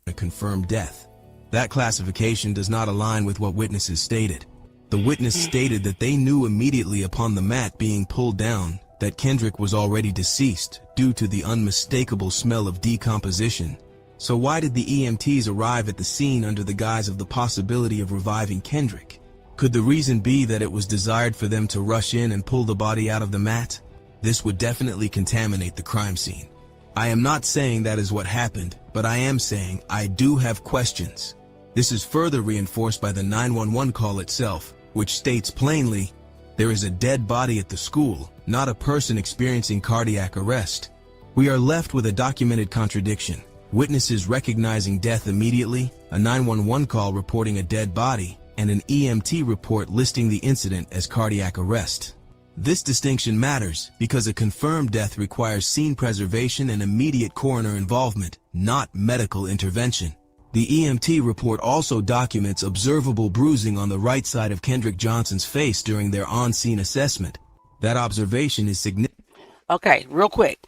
A confirmed death. That classification does not align with what witnesses stated. The witness stated that they knew immediately upon the mat being pulled down that Kendrick was already deceased due to the unmistakable smell of decomposition. So why did the EMTs arrive at the scene under the guise of the possibility of reviving Kendrick? Could the reason be that it was desired for them to rush in and pull the body out of the mat? This would definitely contaminate the crime scene. I am not saying that is what happened, but I am saying I do have questions. This is further reinforced by the 911 call itself, which states plainly, there is a dead body at the school, not a person experiencing cardiac arrest. We are left with a documented contradiction. Witnesses recognizing death immediately, a 911 call reporting a dead body, and an EMT report listing the incident as cardiac arrest. This distinction matters because a confirmed death requires scene preservation and immediate coroner involvement, not medical intervention. The EMT report also documents observable bruising on the right side of Kendrick Johnson's face during their on-scene assessment. That observation is significant. Okay, real quick.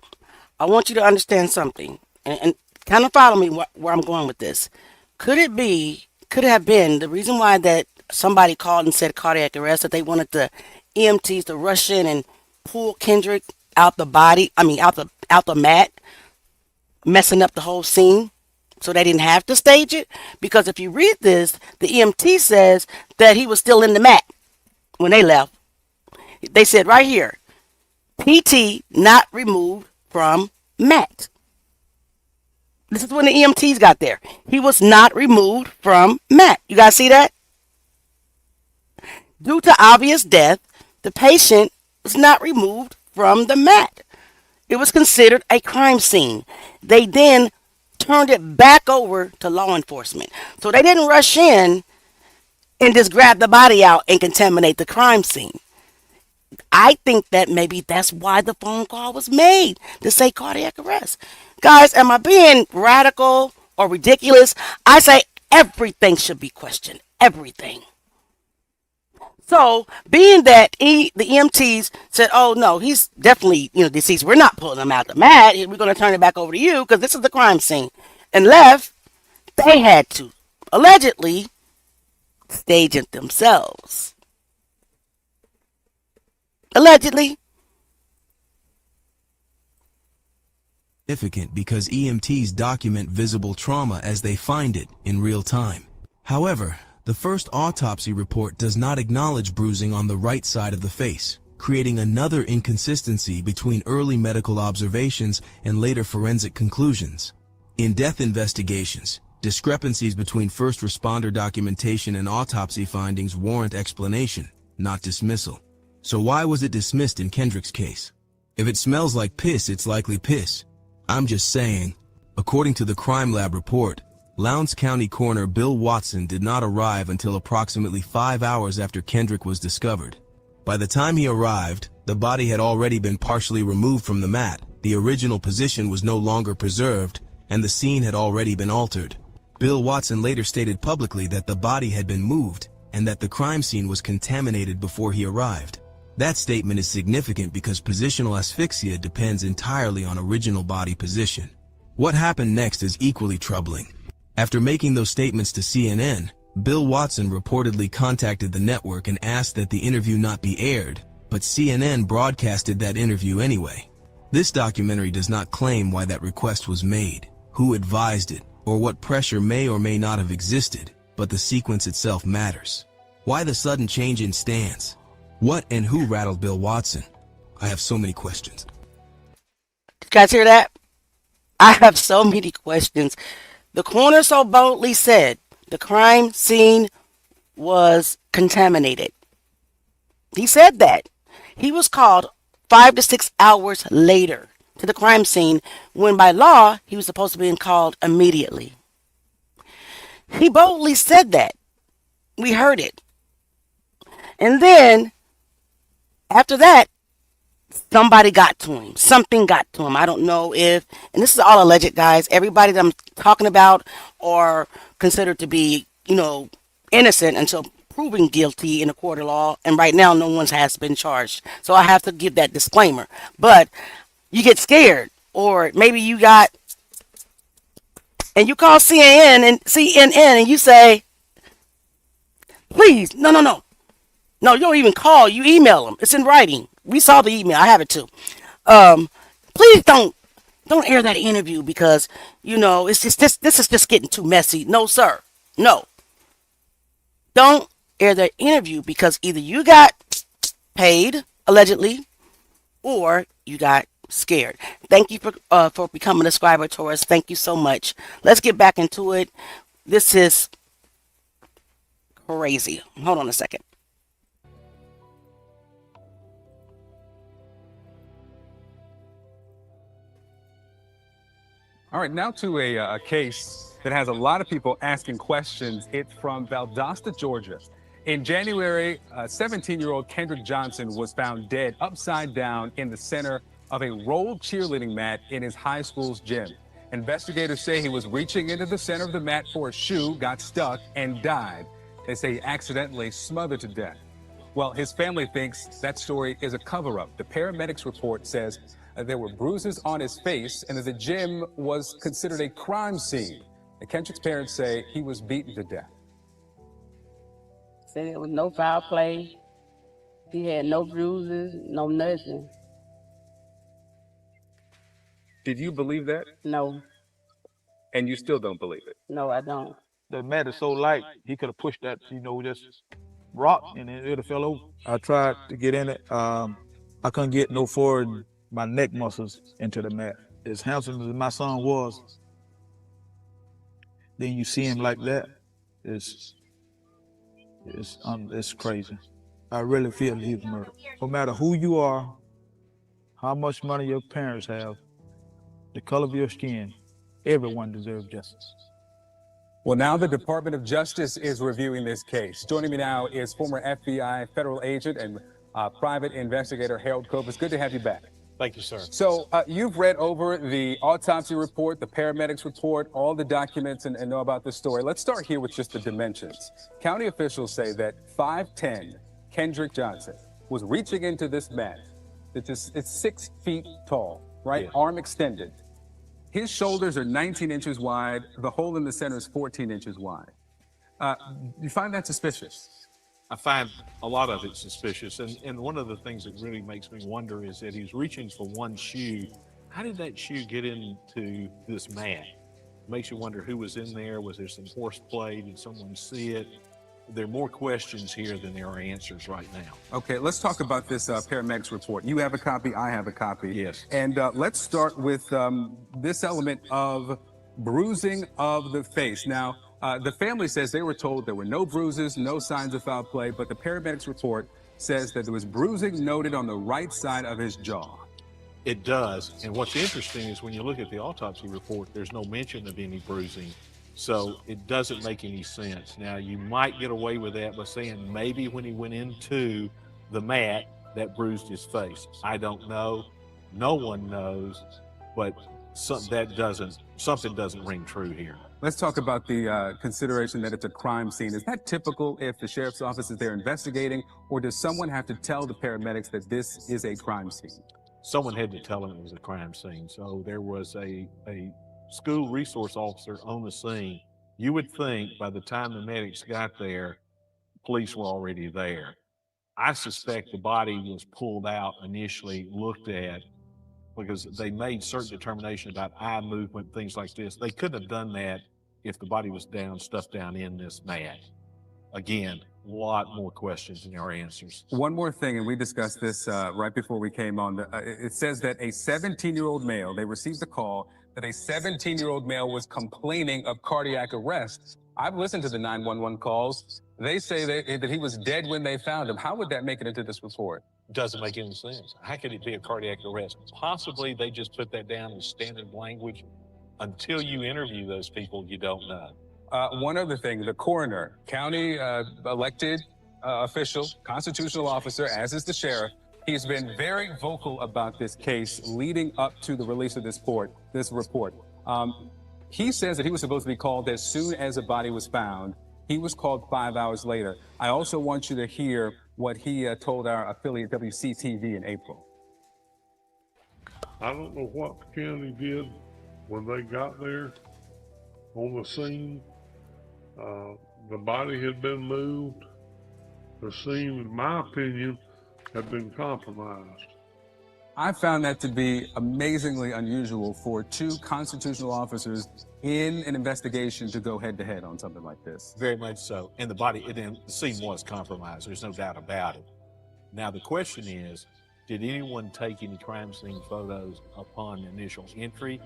I want you to understand something and kind of follow me where I'm going with this. Could it have been the reason why that somebody called and said cardiac arrest, that they wanted the EMTs to rush in and pull Kendrick out the mat, messing up the whole scene So they didn't have to stage it, because if you read this, the EMT says that he was still in the mat when they left. They said right here, PT not removed from mat. This is when the EMTs got there. He was not removed from mat. You guys see that? Due to obvious death, the patient was not removed from the mat. It was considered a crime scene. They then turned it back over to law enforcement. So they didn't rush in and just grab the body out and contaminate the crime scene. I think that maybe that's why the phone call was made, to say cardiac arrest. Guys, am I being radical or ridiculous? I say everything should be questioned. Everything. So, being that the EMTs said, oh no, he's definitely deceased, we're not pulling him out the mat. We're going to turn it back over to you because this is the crime scene. And left, they had to allegedly stage it themselves. Allegedly. Significant because EMTs document visible trauma as they find it in real time. However, the first autopsy report does not acknowledge bruising on the right side of the face, creating another inconsistency between early medical observations and later forensic conclusions. In death investigations, discrepancies between first responder documentation and autopsy findings warrant explanation, not dismissal. So why was it dismissed in Kendrick's case? If it smells like piss, it's likely piss. I'm just saying. According to the crime lab report, Lowndes County Coroner Bill Watson did not arrive until approximately 5 hours after Kendrick was discovered. By the time he arrived, the body had already been partially removed from the mat, the original position was no longer preserved, and the scene had already been altered. Bill Watson later stated publicly that the body had been moved and that the crime scene was contaminated before he arrived. That statement is significant because positional asphyxia depends entirely on original body position. What happened next is equally troubling. After making those statements to CNN, Bill Watson reportedly contacted the network and asked that the interview not be aired, but CNN broadcasted that interview anyway. This documentary does not claim why that request was made, who advised it, or what pressure may or may not have existed, but the sequence itself matters. Why the sudden change in stance? What and who rattled Bill Watson? I have so many questions. You guys hear that? I have so many questions. The coroner so boldly said the crime scene was contaminated. He said that. He was called 5 to 6 hours later to the crime scene when by law he was supposed to be called immediately. He boldly said that. We heard it. And then after that, somebody got to him. Something got to him. I don't know if, and this is all alleged, guys. Everybody that I'm talking about are considered to be, innocent until proven guilty in a court of law. And right now, no one has been charged. So I have to give that disclaimer. But you get scared, or maybe you got, and you call CNN and you say, please, no. No, you don't even call. You email them. It's in writing. We saw the email. I have it too. Please don't air that interview because it's just this is just getting too messy. No, sir. No. Don't air that interview because either you got paid allegedly, or you got scared. Thank you for becoming a subscriber to us. Thank you so much. Let's get back into it. This is crazy. Hold on a second. All right, now to a case that has a lot of people asking questions. It's from Valdosta, Georgia. In January, 17-year-old Kendrick Johnson was found dead upside down in the center of a rolled cheerleading mat in his high school's gym. Investigators say he was reaching into the center of the mat for a shoe, got stuck, and died. They say he accidentally smothered to death. Well, his family thinks that story is a cover-up. The paramedics report says there were bruises on his face and that the gym was considered a crime scene. And Kendrick's parents say he was beaten to death. Said there was no foul play. He had no bruises, no nothing. Did you believe that? No. And you still don't believe it? No, I don't. The mat is so light, he could have pushed that, just rock, and it would have fell over. I tried to get in it. I couldn't get no forward my neck muscles into the mat. As handsome as my son was, then you see him like that, it's crazy. I really feel he was murdered. No matter who you are, how much money your parents have, the color of your skin, everyone deserves justice. Well, now the Department of Justice is reviewing this case. Joining me now is former FBI federal agent and private investigator Harold Cope. It's good to have you back. Thank you, sir. So you've read over the autopsy report, the paramedics report, all the documents, and know about this story. Let's start here with just the dimensions. County officials say that 5'10" Kendrick Johnson was reaching into this mat. It's 6 feet tall, right? Yeah. Arm extended. His shoulders are 19 inches wide. The hole in the center is 14 inches wide. You find that suspicious? I find a lot of it suspicious. And one of the things that really makes me wonder is that he's reaching for one shoe. How did that shoe get into this mat? Makes you wonder who was in there. Was there some horseplay? Did someone see it? There are more questions here than there are answers right now. Okay, let's talk about this paramedics report. You have a copy, I have a copy. Yes. And let's start with this element of bruising of the face. Now, the family says they were told there were no bruises, no signs of foul play, but the paramedics report says that there was bruising noted on the right side of his jaw. It does. And what's interesting is when you look at the autopsy report, there's no mention of any bruising. So it doesn't make any sense. Now, you might get away with that by saying maybe when he went into the mat, that bruised his face. I don't know. No one knows, but something doesn't ring true here. Let's talk about the consideration that it's a crime scene. Is that typical if the sheriff's office is there investigating, or does someone have to tell the paramedics that this is a crime scene? Someone had to tell him it was a crime scene. So there was a school resource officer on the scene. You would think by the time the medics got there, police were already there. I suspect the body was pulled out initially, looked at, because they made certain determination about eye movement, things like this. They couldn't have done that if the body was stuffed down in this mat. Again, a lot more questions than there are answers. One more thing, and we discussed this right before we came on. It says that a 17-year-old male, they received a call that a 17-year-old male was complaining of cardiac arrest. I've listened to the 911 calls. They say that he was dead when they found him. How would that make it into this report? Doesn't make any sense. How could it be a cardiac arrest? Possibly they just put that down in standard language. Until you interview those people, you don't know. One other thing, the coroner, county elected official, constitutional officer, as is the sheriff, he's been very vocal about this case leading up to the release of this report. He says that he was supposed to be called as soon as a body was found. He was called 5 hours later. I also want you to hear what he told our affiliate WCTV in April. I don't know what the county did when they got there on the scene. The body had been moved. The scene, in my opinion, had been compromised. I found that to be amazingly unusual for two constitutional officers in an investigation to go head-to-head on something like this. Very much so. And the scene was compromised. There's no doubt about it. Now, the question is, did anyone take any crime scene photos upon initial entry?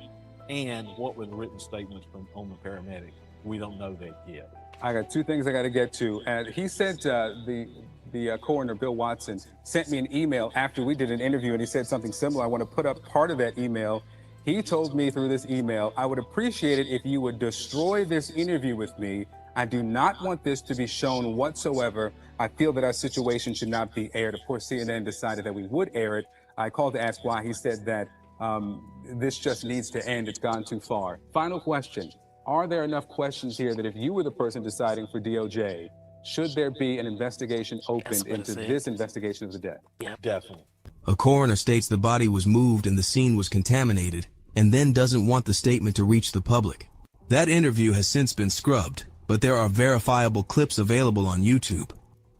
And what were the written statements on the paramedic? We don't know that yet. I got two things I got to get to. He said the coroner, Bill Watson, sent me an email after we did an interview, and he said something similar. I want to put up part of that email. He told me through this email, I would appreciate it if you would destroy this interview with me. I do not want this to be shown whatsoever. I feel that our situation should not be aired. Of course, CNN decided that we would air it. I called to ask why. He said that this just needs to end. It's gone too far. Final question. Are there enough questions here that if you were the person deciding for DOJ, should there be an investigation opened into this investigation of the death? Yeah, definitely. A coroner states the body was moved and the scene was contaminated, and then doesn't want the statement to reach the public. That interview has since been scrubbed, but there are verifiable clips available on YouTube.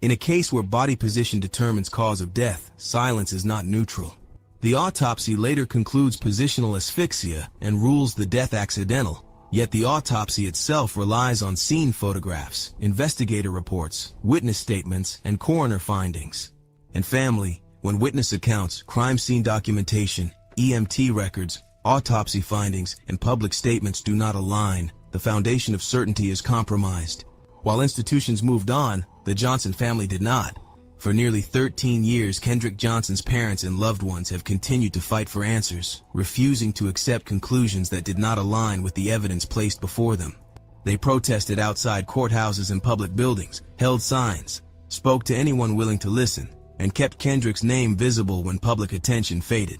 In a case where body position determines cause of death, silence is not neutral. The autopsy later concludes positional asphyxia and rules the death accidental. Yet the autopsy itself relies on scene photographs, investigator reports, witness statements, and coroner findings. And family, when witness accounts, crime scene documentation, EMT records, autopsy findings, and public statements do not align, the foundation of certainty is compromised. While institutions moved on, the Johnson family did not. For nearly 13 years, Kendrick Johnson's parents and loved ones have continued to fight for answers, refusing to accept conclusions that did not align with the evidence placed before them. They protested outside courthouses and public buildings, held signs, spoke to anyone willing to listen, and kept Kendrick's name visible when public attention faded.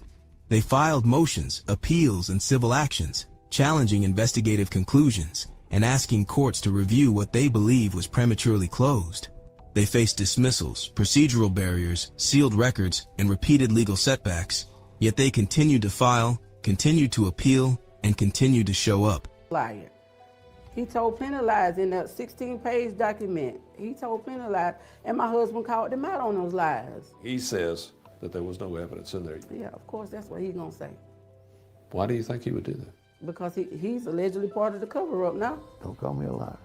They filed motions, appeals, and civil actions, challenging investigative conclusions and asking courts to review what they believe was prematurely closed. They faced dismissals, procedural barriers, sealed records, and repeated legal setbacks, yet they continued to file, continued to appeal, and continued to show up. Liar. He told plenty of lies in that 16-page document. He told plenty of lies, and my husband called him out on those lies. He says that there was no evidence in there. Yeah, of course, that's what he's gonna say. Why do you think he would do that? Because he's allegedly part of the cover-up now. Don't call me a liar.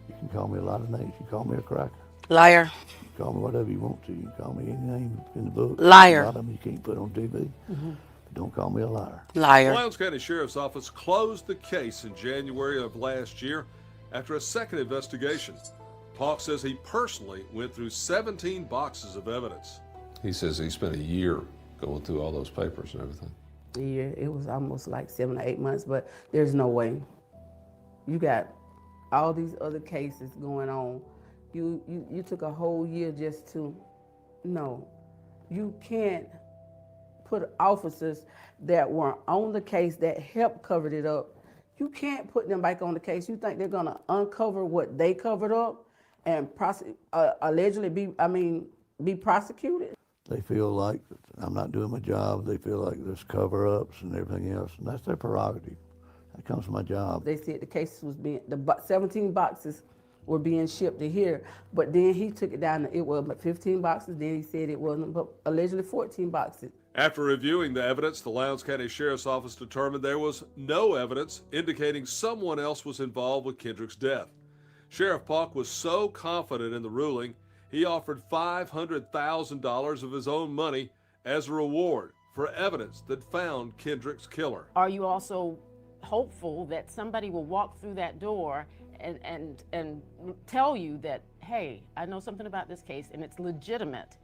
You can call me a lot of names. You can call me a cracker. Liar. You can call me whatever you want to. You can call me any name in the book. Liar. A lot of them you can't put on TV. But don't call me a liar. Liar. The Lowndes County Sheriff's Office closed the case in January of last year after a second investigation. Pauk says he personally went through 17 boxes of evidence. He says he spent a year going through all those papers and everything. Yeah, it was almost like 7 or 8 months, but there's no way. You got all these other cases going on. You took a whole year just to, no. You can't put officers that were on the case that helped cover it up. You can't put them back on the case. You think they're gonna uncover what they covered up and allegedly be prosecuted? They feel like I'm not doing my job. They feel like there's cover-ups and everything else, and that's their prerogative. That comes from my job. They said the case was being, 17 boxes were being shipped to here, but then he took it down, it was 15 boxes, then he said it wasn't, but allegedly 14 boxes. After reviewing the evidence, the Lowndes County Sheriff's Office determined there was no evidence indicating someone else was involved with Kendrick's death. Sheriff Pauk was so confident in the ruling, he offered $500,000 of his own money as a reward for evidence that found Kendrick's killer. Are you also hopeful that somebody will walk through that door and tell you that, hey, I know something about this case and it's legitimate,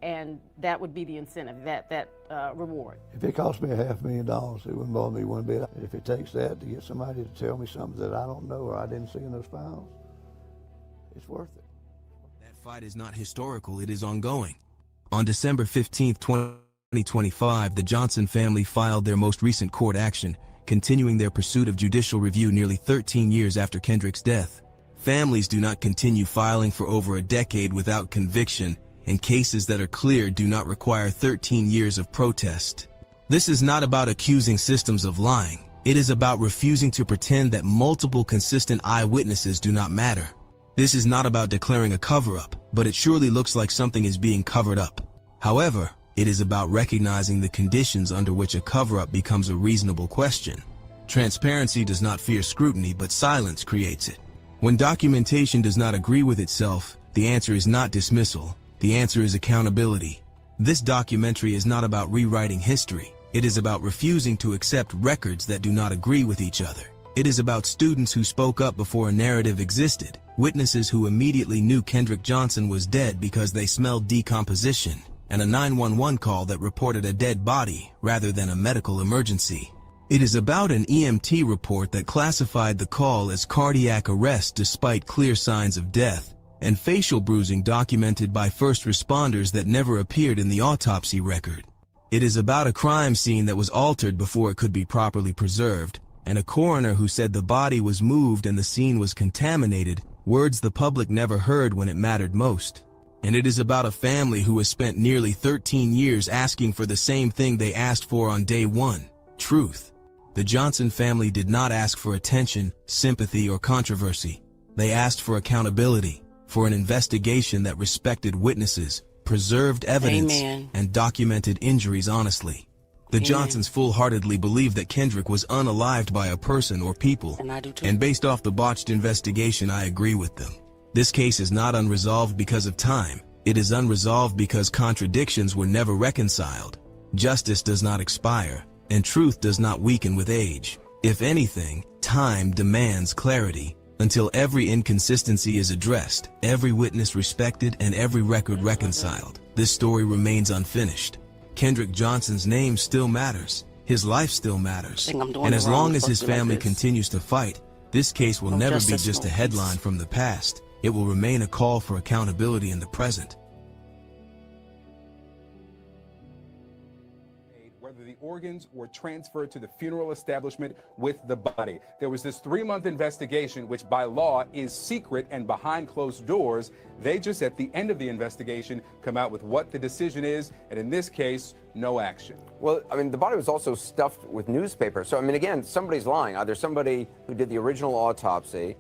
and that would be the incentive, that reward? If it cost me $500,000, it wouldn't bother me one bit. If it takes that to get somebody to tell me something that I don't know or I didn't see in those files, it's worth it. That fight is not historical, it is ongoing. On December 15, 2025, the Johnson family filed their most recent court action, continuing their pursuit of judicial review nearly 13 years after Kendrick's death. Families do not continue filing for over a decade without conviction, and cases that are clear do not require 13 years of protest. This is not about accusing systems of lying. It is about refusing to pretend that multiple consistent eyewitnesses do not matter. This is not about declaring a cover-up, but it surely looks like something is being covered up. However, it is about recognizing the conditions under which a cover-up becomes a reasonable question. Transparency does not fear scrutiny, but silence creates it. When documentation does not agree with itself, the answer is not dismissal. The answer is accountability. This documentary is not about rewriting history. It is about refusing to accept records that do not agree with each other. It is about students who spoke up before a narrative existed, witnesses who immediately knew Kendrick Johnson was dead because they smelled decomposition, and a 911 call that reported a dead body rather than a medical emergency. It is about an EMT report that classified the call as cardiac arrest despite clear signs of death, and facial bruising documented by first responders that never appeared in the autopsy record. It is about a crime scene that was altered before it could be properly preserved, and a coroner who said the body was moved and the scene was contaminated, words the public never heard when it mattered most. And it is about a family who has spent nearly 13 years asking for the same thing they asked for on day one: truth. The Johnson family did not ask for attention, sympathy, or controversy. They asked for accountability, for an investigation that respected witnesses, preserved evidence, Amen. and documented injuries honestly. The Johnsons full-heartedly believe that Kendrick was unalived by a person or people. And I do too. And based off the botched investigation, I agree with them. This case is not unresolved because of time. It is unresolved because contradictions were never reconciled. Justice does not expire, and truth does not weaken with age. If anything, time demands clarity. Until every inconsistency is addressed, every witness respected, and every record reconciled, this story remains unfinished. Kendrick Johnson's name still matters. His life still matters. And as long as his family continues to fight, this case will never be just a headline from the past. It will remain a call for accountability in the present. Whether the organs were transferred to the funeral establishment with the body. There was this 3-month investigation, which by law is secret and behind closed doors. They just, at the end of the investigation, come out with what the decision is, and in this case, no action. Well, I mean, the body was also stuffed with newspaper. So, I mean, again, somebody's lying. Either somebody who did the original autopsy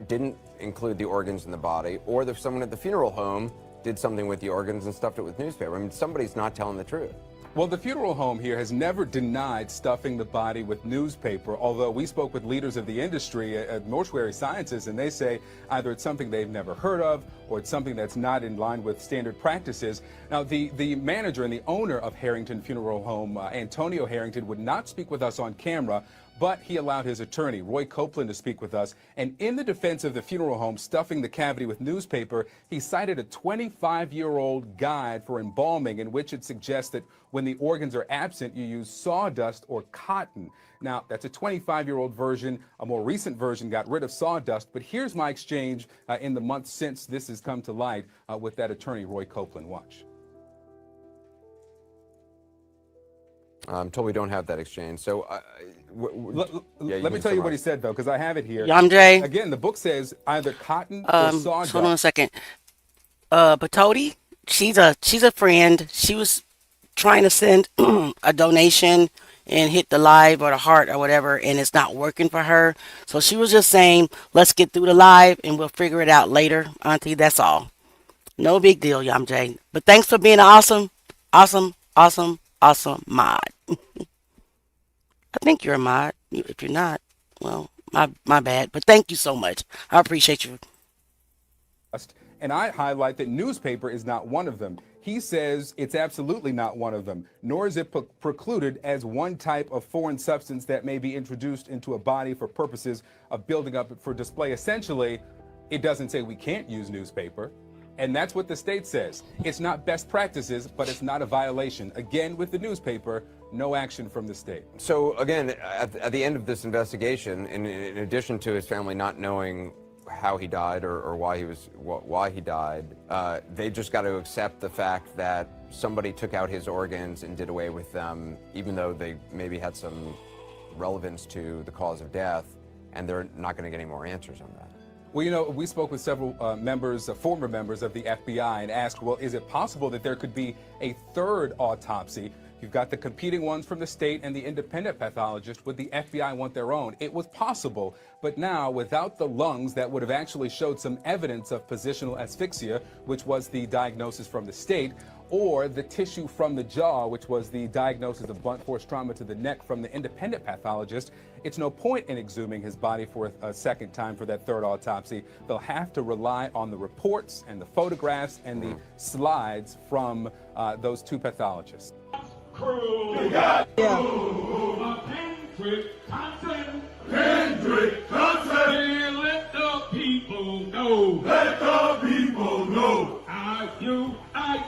didn't include the organs in the body, or if someone at the funeral home did something with the organs and stuffed it with newspaper. I mean, somebody's not telling the truth. Well, the funeral home here has never denied stuffing the body with newspaper, although we spoke with leaders of the industry at Mortuary Sciences, and they say either it's something they've never heard of or it's something that's not in line with standard practices. Now, the manager and the owner of Harrington Funeral Home, Antonio Harrington, would not speak with us on camera, but he allowed his attorney, Roy Copeland, to speak with us. And in the defense of the funeral home stuffing the cavity with newspaper, he cited a 25-year-old guide for embalming in which it suggests that when the organs are absent, you use sawdust or cotton. Now, that's a 25-year-old version. A more recent version got rid of sawdust. But here's my exchange in the months since this has come to light with that attorney, Roy Copeland. Watch. I'm told we don't have that exchange. So let me tell you what he said, though, because I have it here. Yamjay. Again, the book says either cotton or sawdust. Hold on a second. Patoti, she's a friend. She was trying to send a donation and hit the live or the heart or whatever, and it's not working for her. So she was just saying, let's get through the live and we'll figure it out later, Auntie. That's all. No big deal, Yamjay. But thanks for being an awesome mod. I think you're a mod. If you're not, well, my bad. But thank you so much. I appreciate you. And I highlight that newspaper is not one of them. He says it's absolutely not one of them, nor is it precluded as one type of foreign substance that may be introduced into a body for purposes of building up for display. Essentially, it doesn't say we can't use newspaper. And that's what the state says. It's not best practices, but it's not a violation. Again, with the newspaper, no action from the state. So again, at the end of this investigation, in addition to his family not knowing how he died or why he died, they just got to accept the fact that somebody took out his organs and did away with them, even though they maybe had some relevance to the cause of death, and they're not going to get any more answers on that. Well, you know, we spoke with several former members of the FBI and asked, well, is it possible that there could be a third autopsy? You've got the competing ones from the state and the independent pathologist. Would the FBI want their own? It was possible, but now without the lungs that would have actually showed some evidence of positional asphyxia, which was the diagnosis from the state, or the tissue from the jaw, which was the diagnosis of blunt force trauma to the neck from the independent pathologist, it's no point in exhuming his body for a second time for that third autopsy. They'll have to rely on the reports and the photographs and the slides from those two pathologists. Kendrick Johnson. Let the people know. Let the people know. I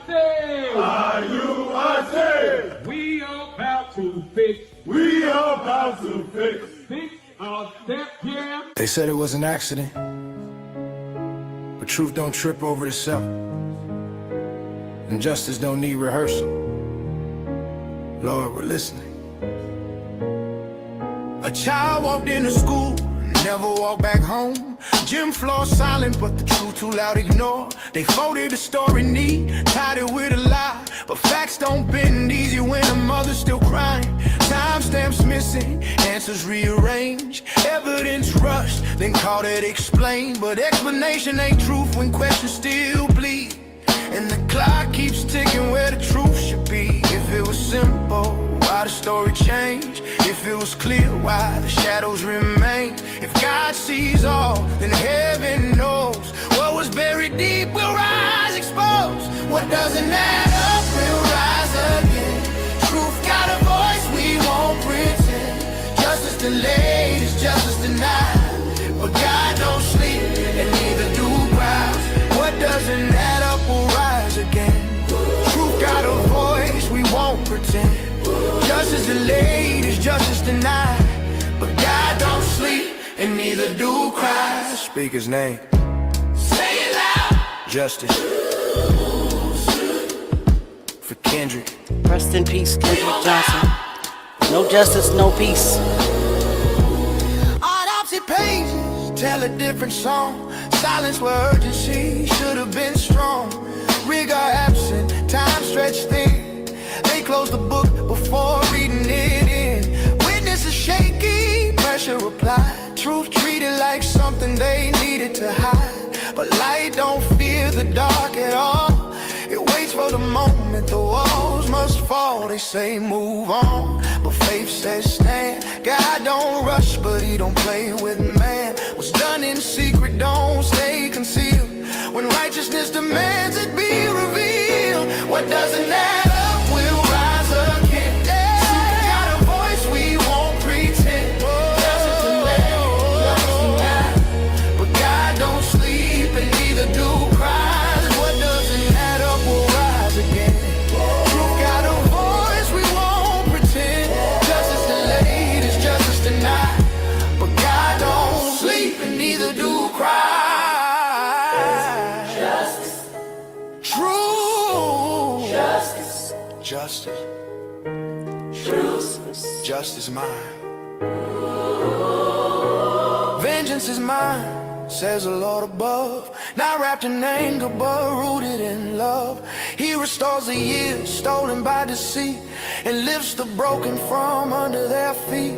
say. We about to fix. We about to fix. Fix our step here. They said it was an accident, but truth don't trip over itself, and justice don't need rehearsal. Lord, we're listening. A child walked into school, never walked back home. Gym floor silent, but the truth too loud ignore. They folded the story neat, tied it with a lie, but facts don't bend easy when a mother's still crying. Timestamps missing, answers rearranged, evidence rushed, then called it explained. But explanation ain't truth when questions still bleed. And the clock keeps ticking where the truth should be. If it was simple, why the story change? If it was clear, why the shadows remain? If God sees all, then heaven knows. What was buried deep will rise exposed. What doesn't add up will rise again. Truth got a voice, we won't pretend. Justice delayed is justice denied. But God don't sleep, and neither do crowds. What doesn't add up will rise again. Truth got a voice, we won't pretend. Justice delayed is justice denied. But God don't sleep, and neither do cries. Speak his name. Say it loud. Justice. For Kendrick. Rest in peace, Kendrick Johnson. No justice, no peace. Autopsy pages tell a different song. Silence where urgency should have been strong. Rigor absent, time stretched thin. They close the book before reading it in. Witnesses shaky, pressure applied. Truth treated like something they needed to hide. But light don't fear the dark at all. It waits for the moment the walls must fall. They say move on, but faith says stand. God don't rush, but he don't play with man. What's done in secret don't stay concealed. When righteousness demands it be revealed. What doesn't add up will rise again. Truth got a voice, we won't pretend. Justice delayed, justice denied. But God don't sleep and neither do cries. What doesn't add up will rise again. Truth got a voice, we won't pretend. Justice delayed is justice denied. But God don't sleep and neither do cry. Justice. True. Justice. Justice. Truth. Justice mine. Vengeance is mine, says the Lord above. Not wrapped in anger, but rooted in love. He restores the years stolen by deceit and lifts the broken from under their feet.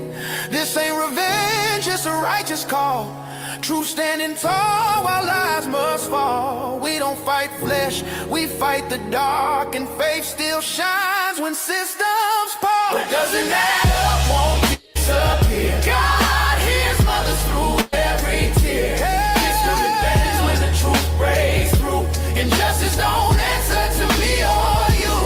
This ain't revenge, it's a righteous call. Truth standing tall while lies must fall. We don't fight flesh, we fight the dark. And faith still shines when systems fall. What doesn't add up won't disappear. God hears mothers through every tear. History bends when the truth breaks through. Injustice don't answer to me or you.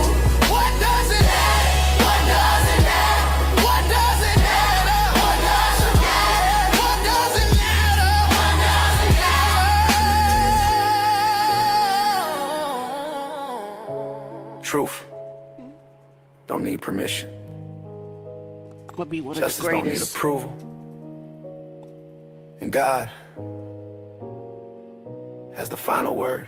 What doesn't add? What doesn't add? What doesn't add up? What doesn't add? What doesn't add up? What doesn't add up? Truth don't need permission. I'm gonna be one of Justice the don't need greatest. approval. And God has the final word.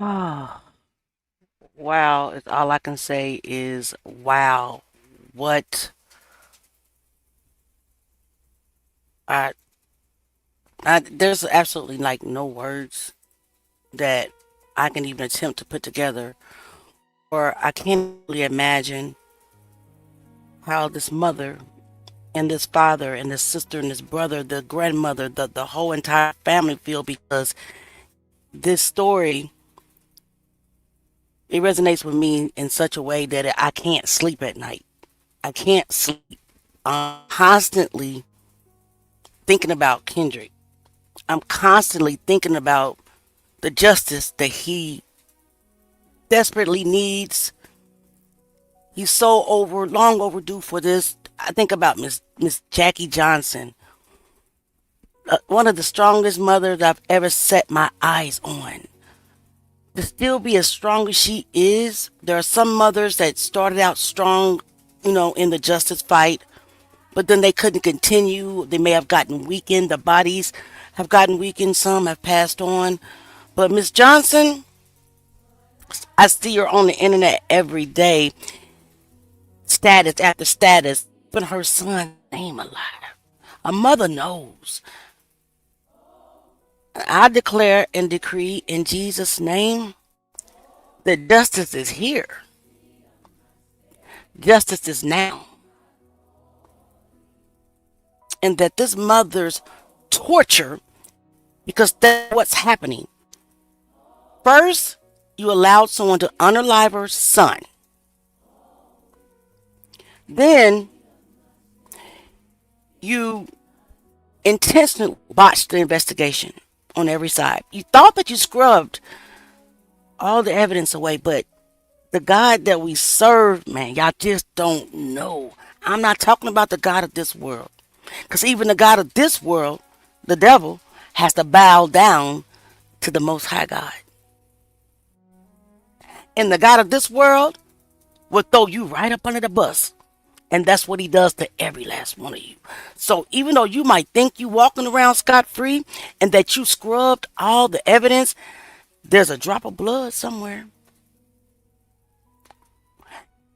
Oh, wow. It's all I can say is wow. What I, there's absolutely like no words that I can even attempt to put together, or I can't really imagine how this mother and this father and this sister and this brother, the grandmother, the whole entire family feel, because this story, it resonates with me in such a way that I can't sleep at night. I can't sleep. I'm constantly thinking about Kendrick. I'm constantly thinking about the justice that he desperately needs. He's so long overdue for this. I think about Miss Jackie Johnson, one of the strongest mothers I've ever set my eyes on. To still be as strong as she is, there are some mothers that started out strong, in the justice fight, but then they couldn't continue. They may have gotten weakened. The bodies have gotten weakened. Some have passed on. But Miss Johnson, I see her on the internet every day, status after status, but her son's name alive. A mother knows. I declare and decree in Jesus' name that justice is here. Justice is now. And that this mother's torture, because that's what's happening. First, you allowed someone to unalive her son. Then, you intentionally botched the investigation on every side. You thought that you scrubbed all the evidence away, but the God that we serve, man, y'all just don't know. I'm not talking about the God of this world. Because even the God of this world, the devil, has to bow down to the Most High God. And the God of this world will throw you right up under the bus. And that's what he does to every last one of you. So even though you might think you walking around scot-free and that you scrubbed all the evidence, there's a drop of blood somewhere.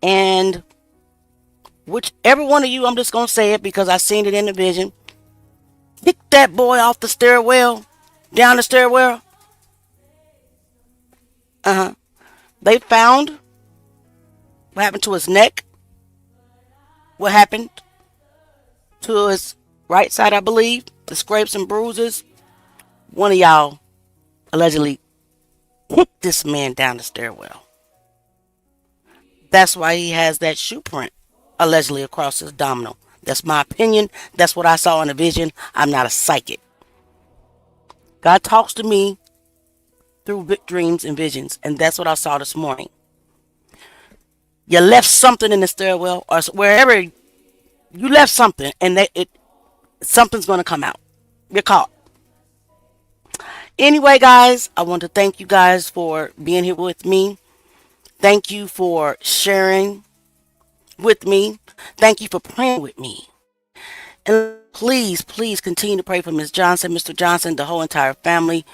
And whichever one of you, I'm just going to say it because I seen it in the vision, kick that boy off the stairwell, down the stairwell. They found what happened to his neck, what happened to his right side, I believe, the scrapes and bruises. One of y'all allegedly kicked this man down the stairwell. That's why he has that shoe print allegedly across his abdominal. That's my opinion. That's what I saw in a vision. I'm not a psychic. God talks to me through dreams and visions, and that's what I saw this morning. You left something in the stairwell or wherever you left something, and something's going to come out. You're caught. Anyway, guys, I want to thank you guys for being here with me. Thank you for sharing with me. Thank you for praying with me. And please, please continue to pray for Ms. Johnson, Mr. Johnson, the whole entire family.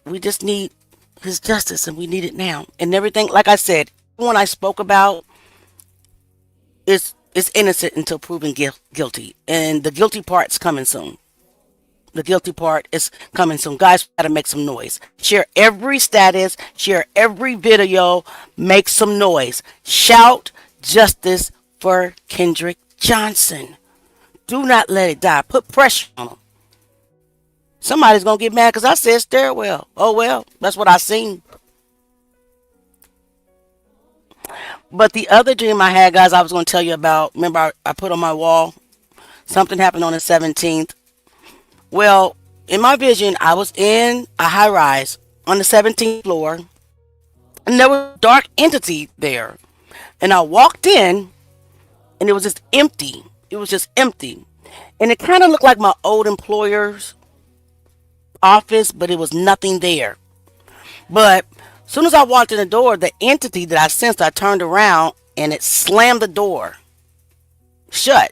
We just need his justice, and we need it now. And everything, like I said, when I spoke about is innocent until proven guilty. And the guilty part's coming soon. The guilty part is coming soon. Guys, we gotta make some noise. Share every status. Share every video. Make some noise. Shout justice for Kendrick Johnson. Do not let it die. Put pressure on him. Somebody's going to get mad because I said stairwell. Oh, well, that's what I seen. But the other dream I had, guys, I was going to tell you about. Remember, I put on my wall. Something happened on the 17th. Well, in my vision, I was in a high rise on the 17th floor. And there was a dark entity there. And I walked in, and it was just empty. It was just empty. And it kind of looked like my old employer's office, but it was nothing there. But as soon as I walked in the door, the entity that I sensed, I turned around and it slammed the door shut.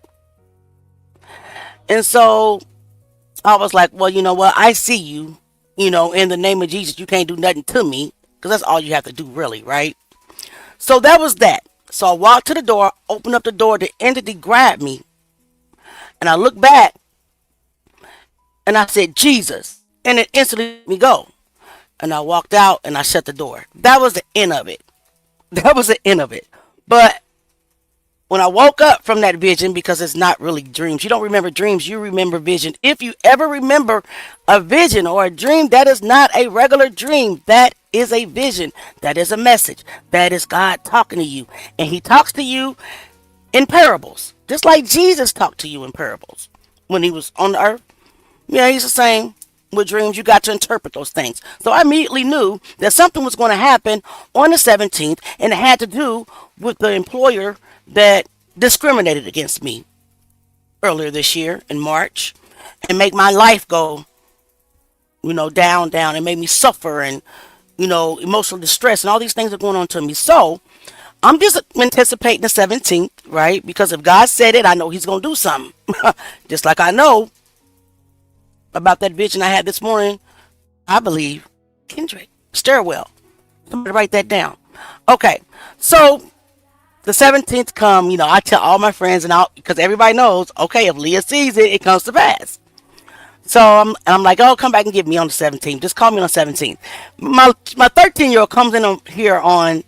And so I was like, well, you know what? I see you, in the name of Jesus. You can't do nothing to me, because that's all you have to do, really, right? So that was that. So I walked to the door, opened up the door, the entity grabbed me, and I looked back and I said, Jesus. And it instantly let me go. And I walked out and I shut the door. That was the end of it. That was the end of it. But when I woke up from that vision, because it's not really dreams. You don't remember dreams. You remember vision. If you ever remember a vision or a dream, that is not a regular dream. That is a vision. That is a message. That is God talking to you. And he talks to you in parables. Just like Jesus talked to you in parables when he was on the earth. Yeah, he's the same. With dreams, you got to interpret those things. So I immediately knew that something was going to happen on the 17th, and it had to do with the employer that discriminated against me earlier this year in March and make my life go, down, and made me suffer and, emotional distress, and all these things are going on to me. So I'm just anticipating the 17th, right? Because if God said it, I know he's going to do something. Just like I know about that vision I had this morning, I believe Kendrick stairwell. Somebody write that down. Okay, so the 17th come, you know, I tell all my friends and all, because everybody knows, okay, if Leah sees it, it comes to pass. So I'm like, oh, come back and get me on the 17th. Just call me on the 17th. My 13-year-old comes in here on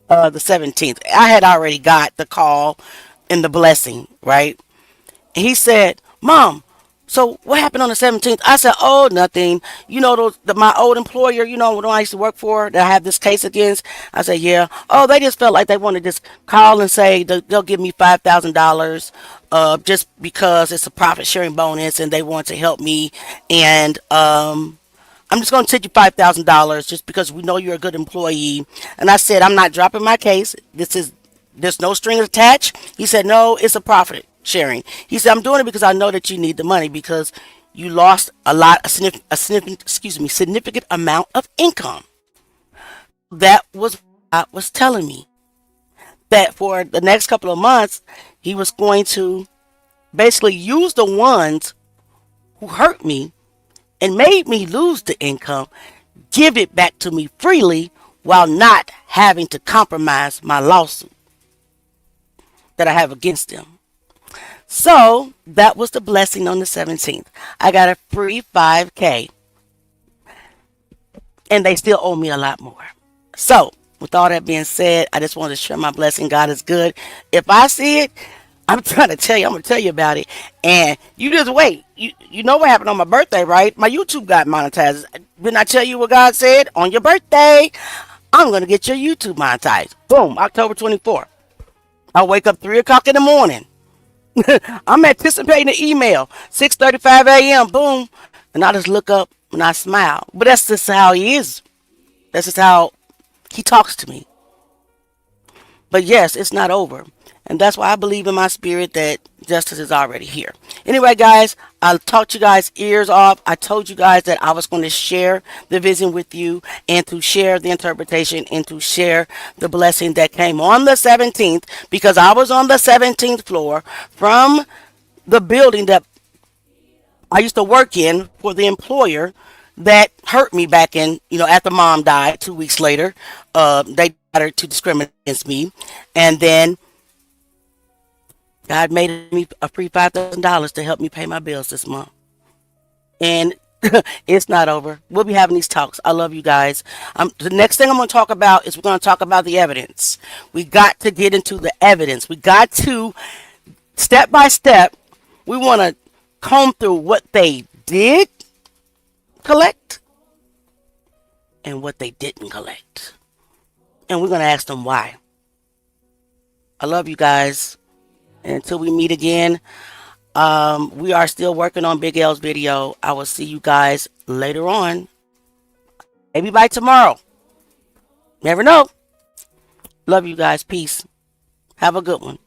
the 17th. I had already got the call and the blessing, right? And he said, Mom, so what happened on the 17th? I said, oh, nothing. You know, my old employer, you know, when I used to work for, that I have this case against. I said, yeah. Oh, they just felt like they wanted to just call and say they'll give me $5,000 just because it's a profit sharing bonus and they want to help me. And I'm just going to take you $5,000 just because we know you're a good employee. And I said, I'm not dropping my case. There's no strings attached. He said, no, it's a profit sharing. He said, I'm doing it because I know that you need the money because you lost a significant amount of income. That was what God was telling me. That for the next couple of months, he was going to basically use the ones who hurt me and made me lose the income, give it back to me freely while not having to compromise my lawsuit that I have against them. So that was the blessing on the 17th. I got a free $5,000 and they still owe me a lot more. So with all that being said, I just wanted to share my blessing. God is good. If I see it, I'm going to tell you about it. And you just wait. You know what happened on my birthday, right? My YouTube got monetized. Didn't I tell you what God said? On your birthday, I'm going to get your YouTube monetized. Boom, October 24th. I wake up 3 o'clock in the morning. I'm anticipating the email. 6:35 a.m. Boom. And I just look up and I smile. But that's just how he is. That's just how he talks to me. But yes, it's not over. And that's why I believe in my spirit that justice is already here. Anyway, guys, I'll talk you guys ears off. I told you guys that I was going to share the vision with you and to share the interpretation and to share the blessing that came on the 17th, because I was on the 17th floor from the building that I used to work in for the employer that hurt me back in, after Mom died 2 weeks later. They started to discriminate against me. And then God made me a free $5,000 to help me pay my bills this month. And it's not over. We'll be having these talks. I love you guys. The next thing I'm going to talk about is we're going to talk about the evidence. We got to get into the evidence. We got to, step by step, we want to comb through what they did collect and what they didn't collect. And we're going to ask them why. I love you guys. And until we meet again, we are still working on Big L's video. I will see you guys later on. Maybe by tomorrow. Never know. Love you guys. Peace. Have a good one.